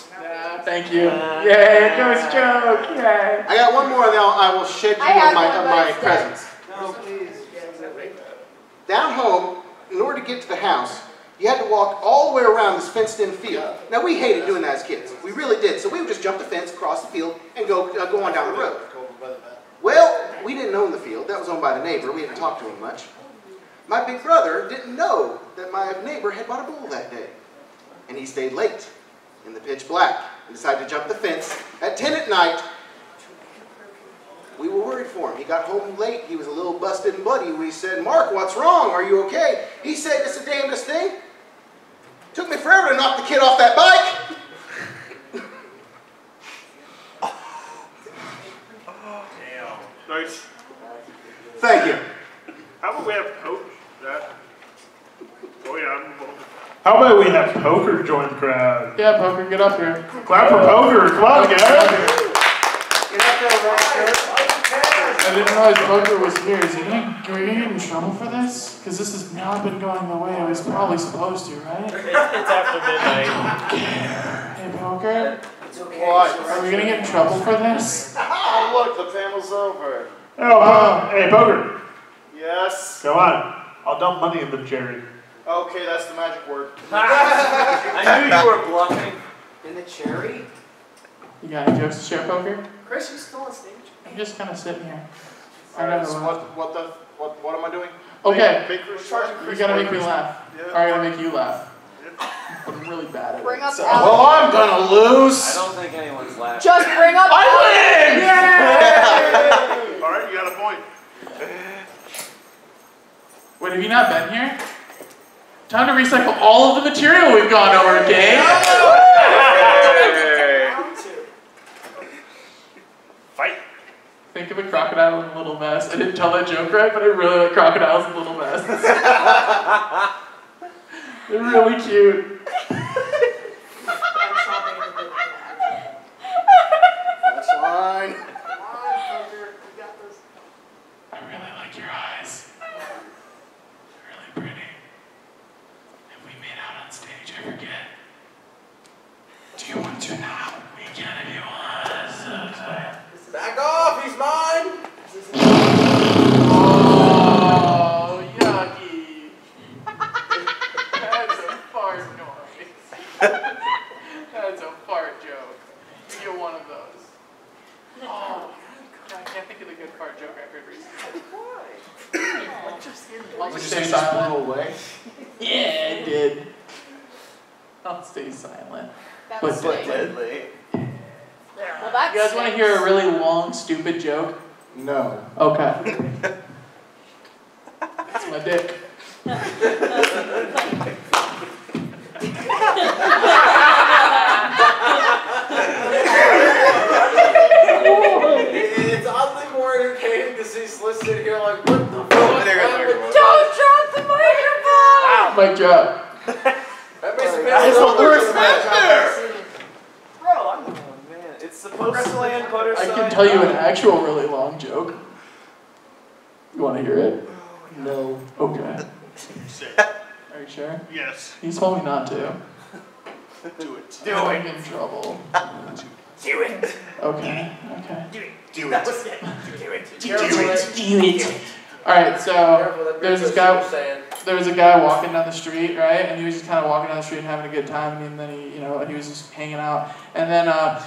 Thank you. Yay, ghost joke. Yay. I got one more, and then I will shed you I have of one, but my it's presence. No, please. Down home, in order to get to the house, you had to walk all the way around this fenced-in field. Now, we hated doing that as kids. We really did. So we would just jump the fence, cross the field, and go on down the road. Well, we didn't own the field. That was owned by the neighbor. We didn't talk to him much. My big brother didn't know that my neighbor had bought a bull that day. And he stayed late in the pitch black and decided to jump the fence at 10 at night. We were worried for him. He got home late. He was a little busted and bloody. We said, "Mark, what's wrong? Are you okay?" He said, "It's the damnedest thing. Took me forever to knock the kid off that bike." Nice. Thank you. How about we have Coach? Oh yeah, I'm involved. How about we have Poker join the crowd? Yeah, Poker, get up here. Clap for Poker. Come on, guys. Get up there, Roger. I didn't realize Poker was here. Are we gonna get in trouble for this? Because this has not been going the way I was probably supposed to, right? It's after midnight. Hey, Poker. It's okay. Are we gonna get in trouble for this? Oh, look, the panel's over. Oh, hey, Poker. Yes. Come on. I'll dump money in the cherry. Okay, that's the magic word. I knew you were bluffing. In the cherry? You got any jokes to share, Poker? Chris, you still on stage? I'm just kind of sitting here. Alright, so what am I doing? Okay. We're You gotta make me laugh. Yeah. Or I gotta make you laugh. I'm really bad at it. Bring up so. Alex. Well, I'm gonna lose. I don't think anyone's laughing. Just bring up All right, you got a point. Wait, have you not been here? Time to recycle all of the material we've gone over, gang. Fight. Think of a crocodile in a little mess. I didn't tell that joke right, but I really like crocodiles in little mess. They're really cute. That's fine. I really like your eyes. They're really pretty. Have we made out on stage? I forget. Do you want to now? We can if you want. Back off, he's mine! Oh, yucky. That's a fart noise. That's a fart joke. You get one of those. Oh, God, I can't think of the good fart joke I heard recently. Why? I'll just stay silent. Away. Yeah, I did. I'll stay silent. That was But deadly. Well, that's you guys want to hear a really long, stupid joke? No. Okay. That's my dick. It's oddly more entertaining because he's listed here like, what the fuck? Don't drop the microphone! Mic drop. That makes me That's the worst match. Bro, I'm Man, it's supposed to land butter I can tell you an actual really long joke. You want to hear it? No. Okay. Are you sure? Yes. He told me not to. Do it. I'm in trouble. do it. Okay. Okay. Do That it. was it. Do it. Do it. All right. So there's this guy. There was a guy walking down the street, right? And he was just kind of walking down the street and having a good time. And then he, and he was just hanging out. And then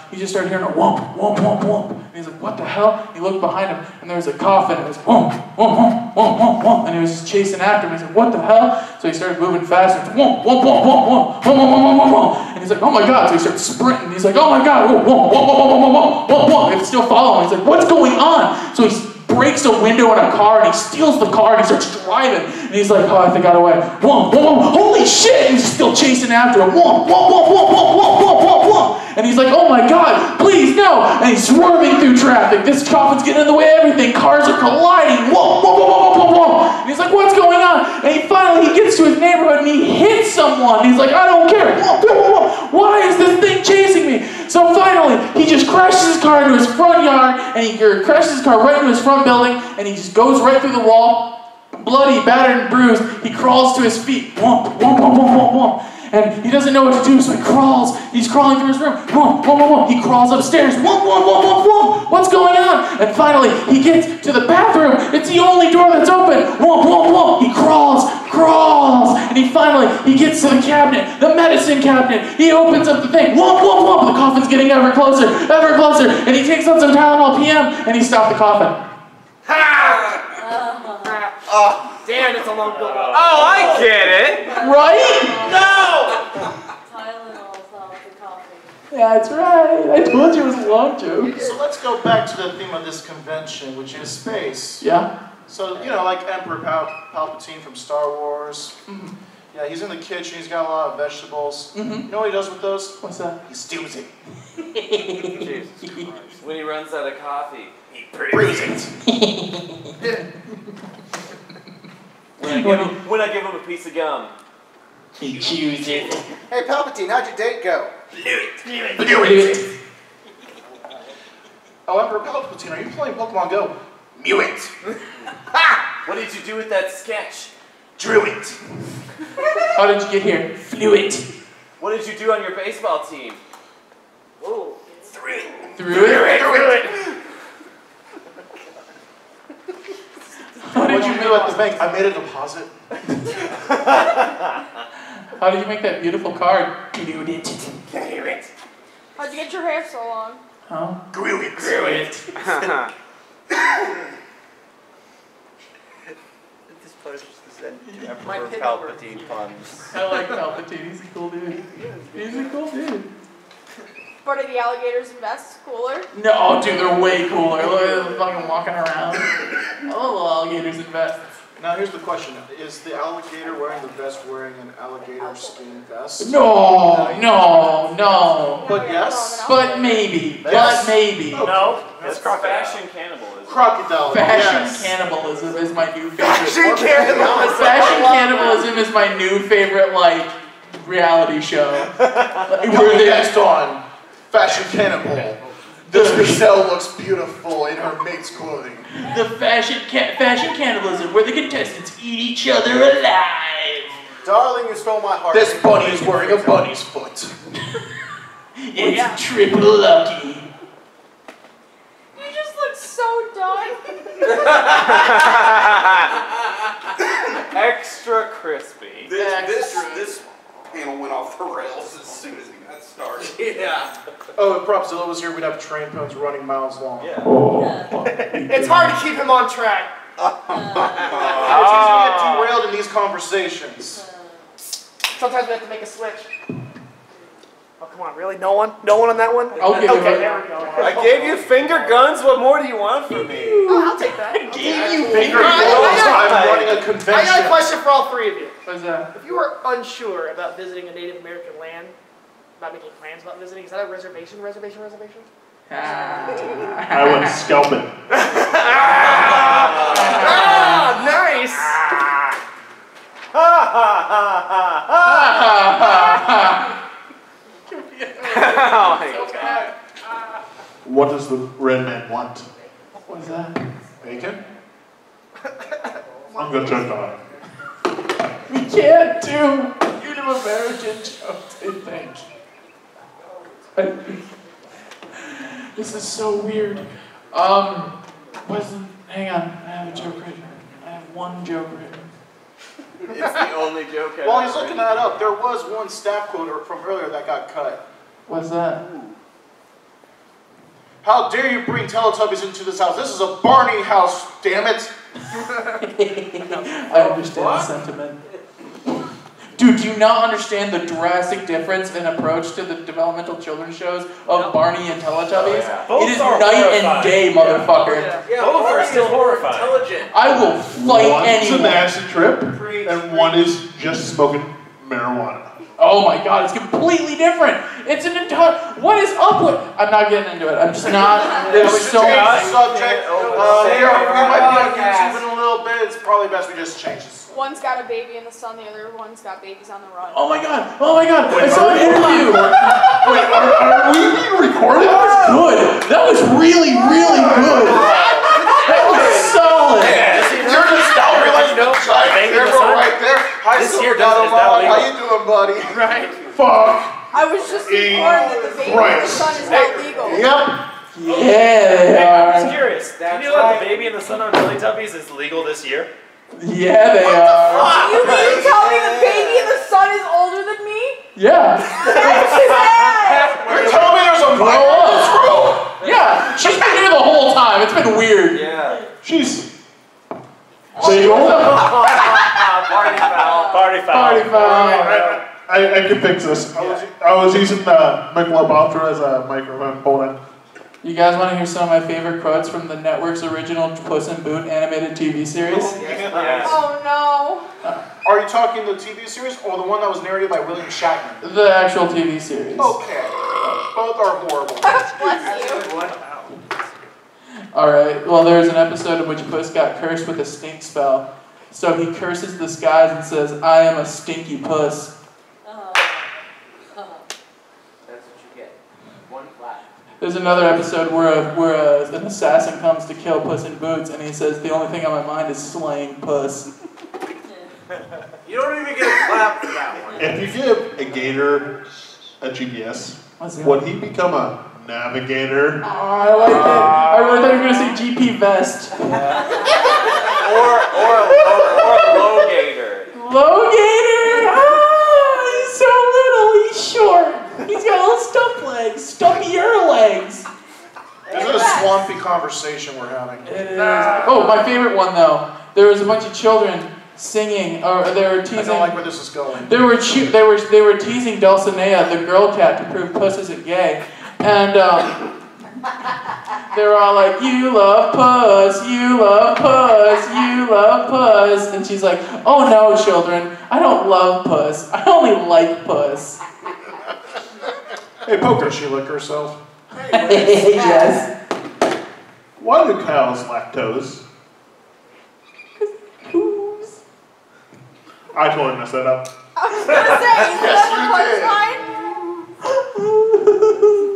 he just started hearing a whomp, whomp, whomp, whomp. And he's like, "What the hell?" He looked behind him, and there was a coffin. It was whomp, whomp, whomp, whomp, whomp, whomp. And he was just chasing after him. He's like, "What the hell?" So he started moving faster. Whomp, whomp, whomp, whomp, whomp, whomp, whomp, whomp, whomp, whomp. And he's like, "Oh my God!" So he starts sprinting. He's like, "Oh my God!" Whomp, whomp, whomp, whomp, whomp, whomp, whomp. It's still following. He's like, "What's going on?" So he breaks a window in a car and he steals the car and he starts driving. And he's like, "Oh, I think I got away." Whomp, whomp, whomp. Holy shit! And he's still chasing after him. Whomp, whomp, whomp, whomp, whomp, whomp, whomp, whomp, whomp. And he's like, "Oh my God, please no!" And he's swerving through traffic. This coffin's getting in the way of everything. Cars are colliding. Whoa, whoa, whoa, whoa, whoa, whoa. And he's like, "What's going on?" And he finally gets to his neighborhood and he hits someone. He's like, "I don't care. Whoa, whoa, whoa. Why is this thing chasing me?" So finally, he just crashes his car into his front yard and he crashes his car right into his front building, and he just goes right through the wall, bloody, battered, and bruised. He crawls to his feet. Womp, womp, womp, womp, womp, womp. And he doesn't know what to do, so he crawls. He's crawling through his room. Womp, womp, womp, womp. He crawls upstairs. Womp, womp, womp, womp, womp. What's going on? And finally, he gets to the bathroom. It's the only door that's open. Womp, womp, womp. He crawls, and he gets to the cabinet, the medicine cabinet. He opens up the thing. Womp, womp, womp. The coffin's getting ever closer, and he takes out some Tylenol PM, and he stopped the coffin. Damn, it's a long build up. Oh, I get it. Right? No! That's right. I told you it was a long joke. So let's go back to the theme of this convention, which is space. Yeah? So, like Emperor Palpatine from Star Wars. Mm-hmm. Yeah, he's in the kitchen, he's got a lot of vegetables. Mm-hmm. You know what he does with those? What's that? He stews it. Jesus Christ. When he runs out of coffee, he brews it. When I give him a piece of gum, he chews it. Hey, Palpatine, how'd your date go? Blew it. Oh, Emperor Palpatine, are you playing Pokemon Go? Mew it. ha! What did you do with that sketch? Drew it. How did you get here? Flew it. What did you do on your baseball team? Whoa. Threw it. Threw it. What did you do at the bank? I made a deposit. How did you make that beautiful card? Glued it. Glue it. How'd you get your hair so long? Huh? Glue it. Glue it. This part is just the send to My Emperor pin Palpatine puns. I like Palpatine. He's a cool dude. He's a cool dude. But are the alligators and vests cooler? No, dude, they're way cooler. Look at them fucking walking around. I love little alligators and vests. Now here's the question. Is the alligator wearing the vest wearing an alligator skin vest? No. But yes? But maybe. Yes. But maybe. No. That's fashion cannibalism. Crocodile. Fashion yes. cannibalism is my new favorite. Fashion cannibalism. Fashion cannibalism is my new favorite, reality show. We're next on Fashion Cannibal. This Michelle looks beautiful in her mate's clothing. The fashion cannibalism, where the contestants eat each other alive. Darling, you stole my heart. This bunny is wearing a bunny's foot. It's triple lucky. You just look so done. Extra crispy. This panel went off the rails as soon as he got started. Yeah. Oh, if Propzilla was here, we'd have train phones running miles long. Yeah. It's hard to keep him on track. It's easy to get derailed in these conversations. Sometimes we have to make a switch. Oh, come on, really? No one? No one on that one? Okay, there we go. I gave you finger guns. What more do you want from me? Oh, I'll take that. Gave you Finger finger guns. I I'm running a I got a convention. question for all three of you. What's that? If you were unsure about visiting a Native American land, about making plans about visiting, is that a reservation? I went scalping. Ah, nice! Oh my God. What does the red man want? What's that? Bacon? I'm gonna check on it. We can't do Native American jokes, I think. This is so weird. Hang on, I have a joke written. I have one joke written. It's the only joke I've While ever he's looking written. that up, there was one staff quote from earlier that got cut. What's that? How dare you bring Teletubbies into this house? This is a Barney house, damn it! I understand the sentiment. Dude, do you not understand the drastic difference in approach to the developmental children's shows of Barney and Teletubbies? It is night and day, motherfucker. Yeah, both are still horrifying. Intelligent. I will fight anyone. One's an acid trip, and one is just smoking marijuana. Oh my god, it's completely different. It's an entire. What is up with? I'm not getting into it. I'm just not. There's so much. Subject. We might be on YouTube in a little bit. It's probably best we just change this. One's got a baby in the sun, the other one's got babies on the run. Oh my god. I saw an interview. Wait, are we being recorded? That was good. That was really, really good. this year is that legal? How you doing, buddy? Right. Fuck. I was just informed that the baby in the sun is not legal. Yep. Yeah, they I'm are. just curious. Can you let the baby in the sun on Teletubbies is legal this year? Yeah, they are. You mean to tell me the baby in the sun is older than me? Yeah. You're telling me there's a Grow minor in this room? Yeah, she's been here the whole time. It's been weird. Yeah. She's Single. Party foul. Party foul. Party foul. I can fix this. I was using the Michelob Ultra as a microphone. Hold on. You guys want to hear some of my favorite quotes from the network's original Puss in Boot animated TV series? Yes. Oh no. Are you talking the TV series or the one that was narrated by William Shatner? The actual TV series. Okay. Both are horrible. Bless you. Alright, well there's an episode in which Puss got cursed with a stink spell. So he curses the skies and says, I am a stinky puss. That's what you get. One flash. There's another episode where an assassin comes to kill Puss in Boots and he says, the only thing on my mind is slaying puss. You don't even get a clap for that one. If you give a gator a GPS, would he become a navigator? Oh, I like that. I really thought you were going to say GP Vest. Or a low gator. Low gator? Ah, he's so little, he's short. He's got little stump legs, stumpier legs. This is a swampy conversation we're having. It is. Oh, my favorite one though. There was a bunch of children singing, or they were teasing. I don't like where this is going. They were teasing Dulcinea, the girl cat, to prove Puss isn't gay, and they were all like, "You love Puss, you love Puss, you love Puss," and she's like, "Oh no, children, I don't love Puss. I only like Puss." Hey, Poker, she lick herself. Yes. Why do cows lactose? I totally messed that up. I was gonna say, is that the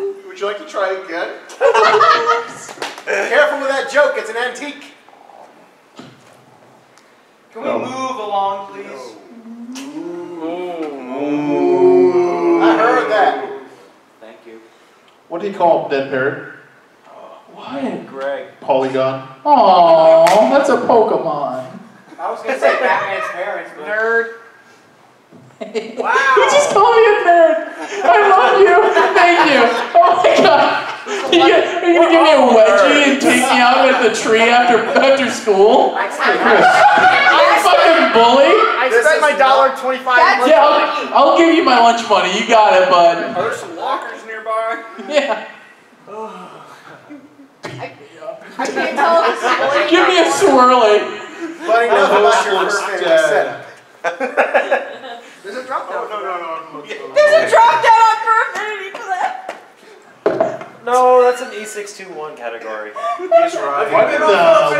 punchline? Would you like to try again? Careful with that joke, it's an antique. Can we move along, please? I heard that. Thank you. What do you call a dead parrot? What? Greg. Polygon. Aww, that's a Pokemon. I was gonna say Batman's parents, but Nerd. Wow. You just called me a nerd. I love you. Thank you. Oh my god. Are you gonna give me a wedgie and take me out at the tree after school? Chris. I'm fucking bully. I spent my $1.25. Yeah, I'll give you my lunch money. You got it, bud. are there some lockers nearby? Yeah. I can't tell if this is bullying. Give me a swirly. But enough about your first family setup. There's a drop down. No. There's a drop down on Perfinity for that. No, that's an E621 category. He's right. Why did the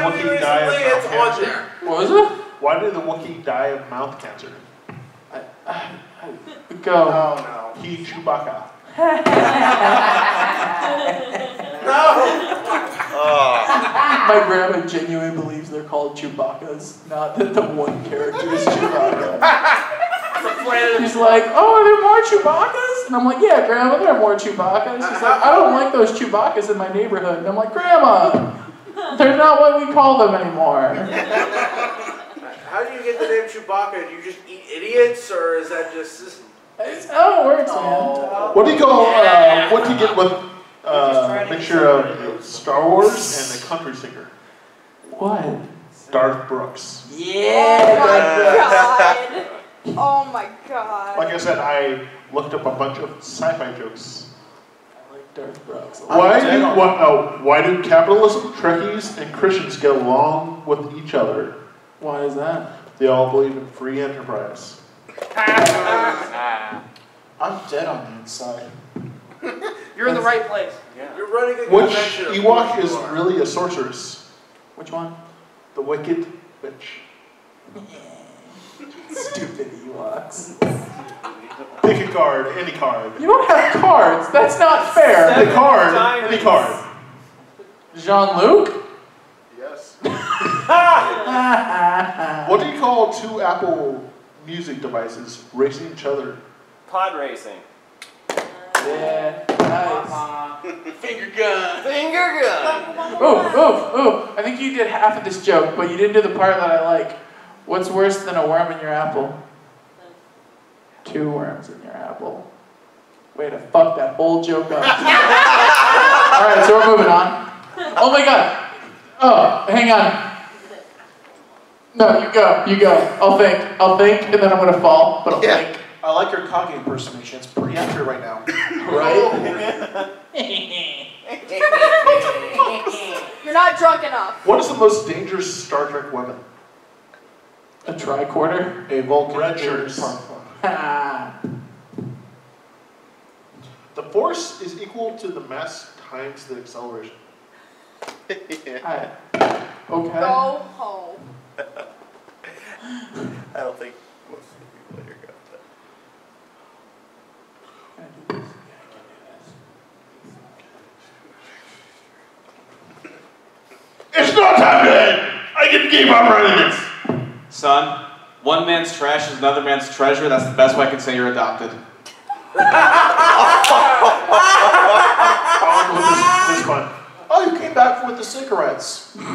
Wookiee die of It's mouth on cancer? there. What was it? Why did the Wookiee die of mouth cancer? Go. Oh, no. He Chewbacca. My grandma genuinely believes they're called Chewbaccas, not that the one character is Chewbacca. She's like, oh, are there more Chewbaccas? And I'm like, yeah, Grandma, there are more Chewbaccas. She's like, I don't like those Chewbaccas in my neighborhood. And I'm like, Grandma, they're not what we call them anymore. How do you get the name Chewbacca? Do you just eat idiots, or is that just... It's how it works, man. What do you call, what do you get with a mixture of Star Wars and a country singer? What? Darth Brooks. Yeah. Oh my god. Like I said, I looked up a bunch of sci-fi jokes. I like Darth Brooks. Why do capitalism, Trekkies, and Christians get along with each other? Why is that? They all believe in free enterprise. I'm dead on the inside. You're in the right place. Yeah. You're running a Which convention. of Ewok course is you are. really a sorceress? Which one? The Wicked Witch. Stupid Ewoks. Pick a card, any card. You don't have cards. That's not fair. The card, any card. Jean-Luc? Yes. What do you call two apple music devices racing each other? Pod racing. Yeah, nice. Finger gun. Finger gun. Oh, I think you did half of this joke, but you didn't do the part that I like. What's worse than a worm in your apple? 2 worms in your apple. Way to fuck that whole joke up. Alright, so we're moving on. Oh my god. Oh, hang on. No, you go. I'll think, and then I'm gonna fall, but I'll think. I like your Kage impersonation. It's pretty accurate right now. Right? You're not drunk enough. What is the most dangerous Star Trek weapon? A tricorder? A Vulcan. Red shirts. The force is equal to the mass times the acceleration. Okay. Go home. I don't think most people here got that. It's not time to end! I can keep on running this! Son, one man's trash is another man's treasure. That's the best way I can say you're adopted. This one. Oh, you came back with the cigarettes. That's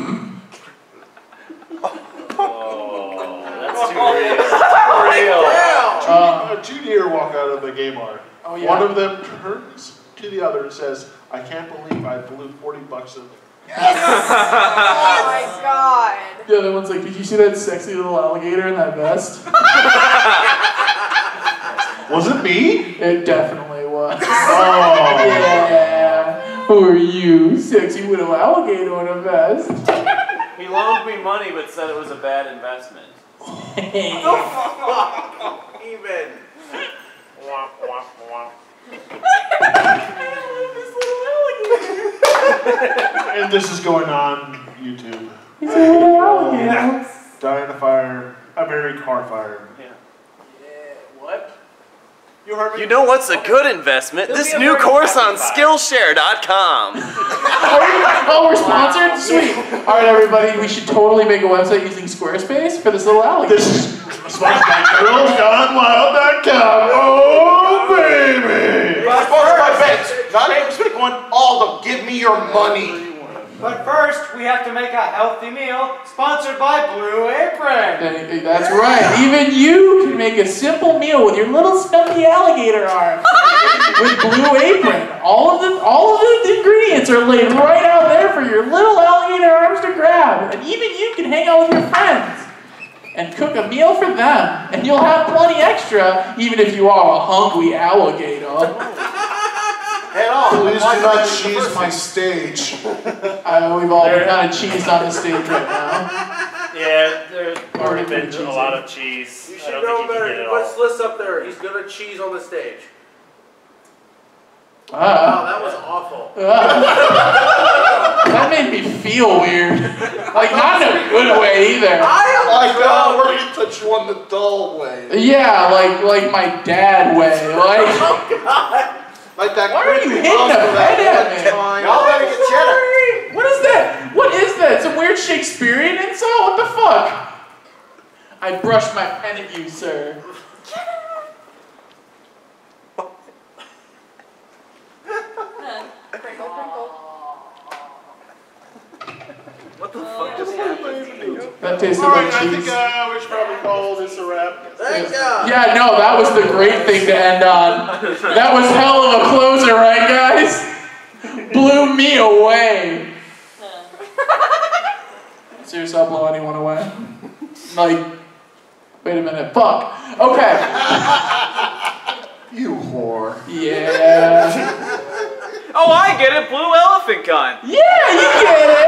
too real. 2 deer walk out of the gay bar. Oh, yeah. One of them turns to the other and says, I can't believe I blew $40 in. Oh my god. The other one's like, did you see that sexy little alligator in that vest? Was it me? It definitely was. Oh. Yeah. Who are you, sexy little alligator in a vest? He loaned me money but said it was a bad investment. Even. And this is going on YouTube. He's a little alligator. Die in a fire, a very car fire. What? You heard me? You know what's a good investment? It'll This be a new very course on happy Skillshare.com. Oh, we're sponsored? Sweet. All right, everybody, we should totally make a website using Squarespace for this little alligator. This is sponsored by GirlsGoneWild.com. Oh, baby! Sponsored by banks. Not a specific one. All of them. Give me your money. But first, we have to make a healthy meal sponsored by Blue Apron. That's right. Even you can make a simple meal with your little stumpy alligator arms with Blue Apron. All of the ingredients are laid right out there for your little alligator arms to grab. And even you can hang out with your friends and cook a meal for them. And you'll have plenty extra, even if you are a hungry alligator. Head on. Please do not cheese my stage. We've all been kind of cheesed on the stage right now. Yeah, there's already been cheesy. a lot of cheese. You I should don't know think you can get better. it What's all. this up there? He's gonna cheese on the stage. Wow, Wow, that was awful. that made me feel weird. Like, not in a good way either. Like, we're going to touch you on the dull way. Yeah, like my dad way. Like, Oh god. Like that. why are you hitting the head at me? Y'all better get cheddar. What is that? What is that? Some weird Shakespearean insult? What the fuck? I brushed my pen at you, sir. Crinkle, crinkle. What the fuck just happened? That tasted Alright, like I cheese. think we should probably call this a wrap. Thank God. Yeah, no, that was the great thing to end on. That was hell of a closer, right, guys? Blew me away. Seriously, I'll blow anyone away. Like, wait a minute. Fuck. Okay. You whore. Yeah. Oh, I get it. Blue elephant gun. Yeah, you get it.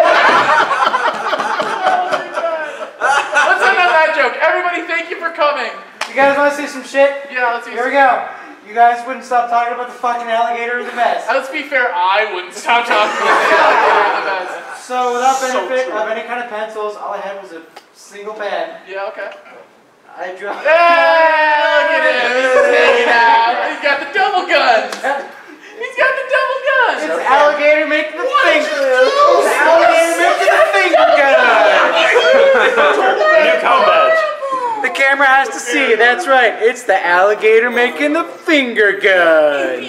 Let's end on that joke. Everybody, thank you for coming. You guys want to see some shit? Yeah, let's see. Here we go. You guys wouldn't stop talking about the fucking alligator in the mess. Let's be fair, I wouldn't stop talking about the alligator in the best. So without So benefit true. of any kind of pencils, all I had was a single pen. Yeah, okay. I drew. Hey, look at him. He's hanging out. He's got the double guns. He's got the double guns. It's alligator making the finger. It's alligator making the finger gun. New combat. The camera has to to see you. That's right. It's the alligator making the finger guns.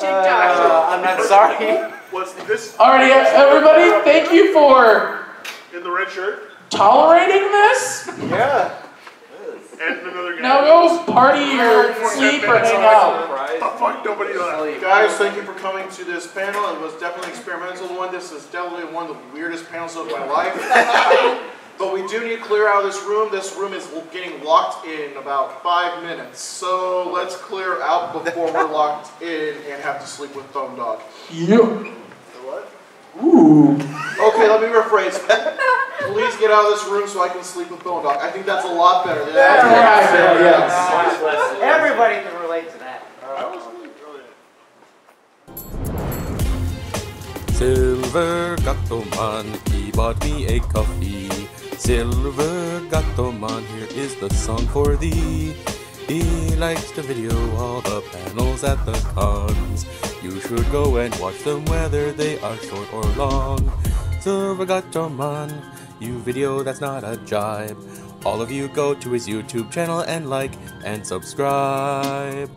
I'm not sorry. What's this? Alrighty, everybody, thank you for In the red shirt. tolerating this. Yeah. And another guy. Now go party or sleep or hang out. The fuck, nobody left. Guys, thank you for coming to this panel. It was definitely an experimental one. This is definitely one of the weirdest panels of my life. But we do need to clear out of this room. This room is getting locked in about 5 minutes. So let's clear out before we're locked in and have to sleep with Bone Dog. Yeah. What? Ooh. Okay, let me rephrase. Please get out of this room so I can sleep with Bone Dog. I think that's a lot better. Everybody can relate to that. Silver Gatoman, he bought me a coffee. Silver Gatoman, here is the song for thee. He likes to video all the panels at the cons. You should go and watch them whether they are short or long. Silver Gatoman, you video that's not a jibe. All of you go to his YouTube channel and like and subscribe.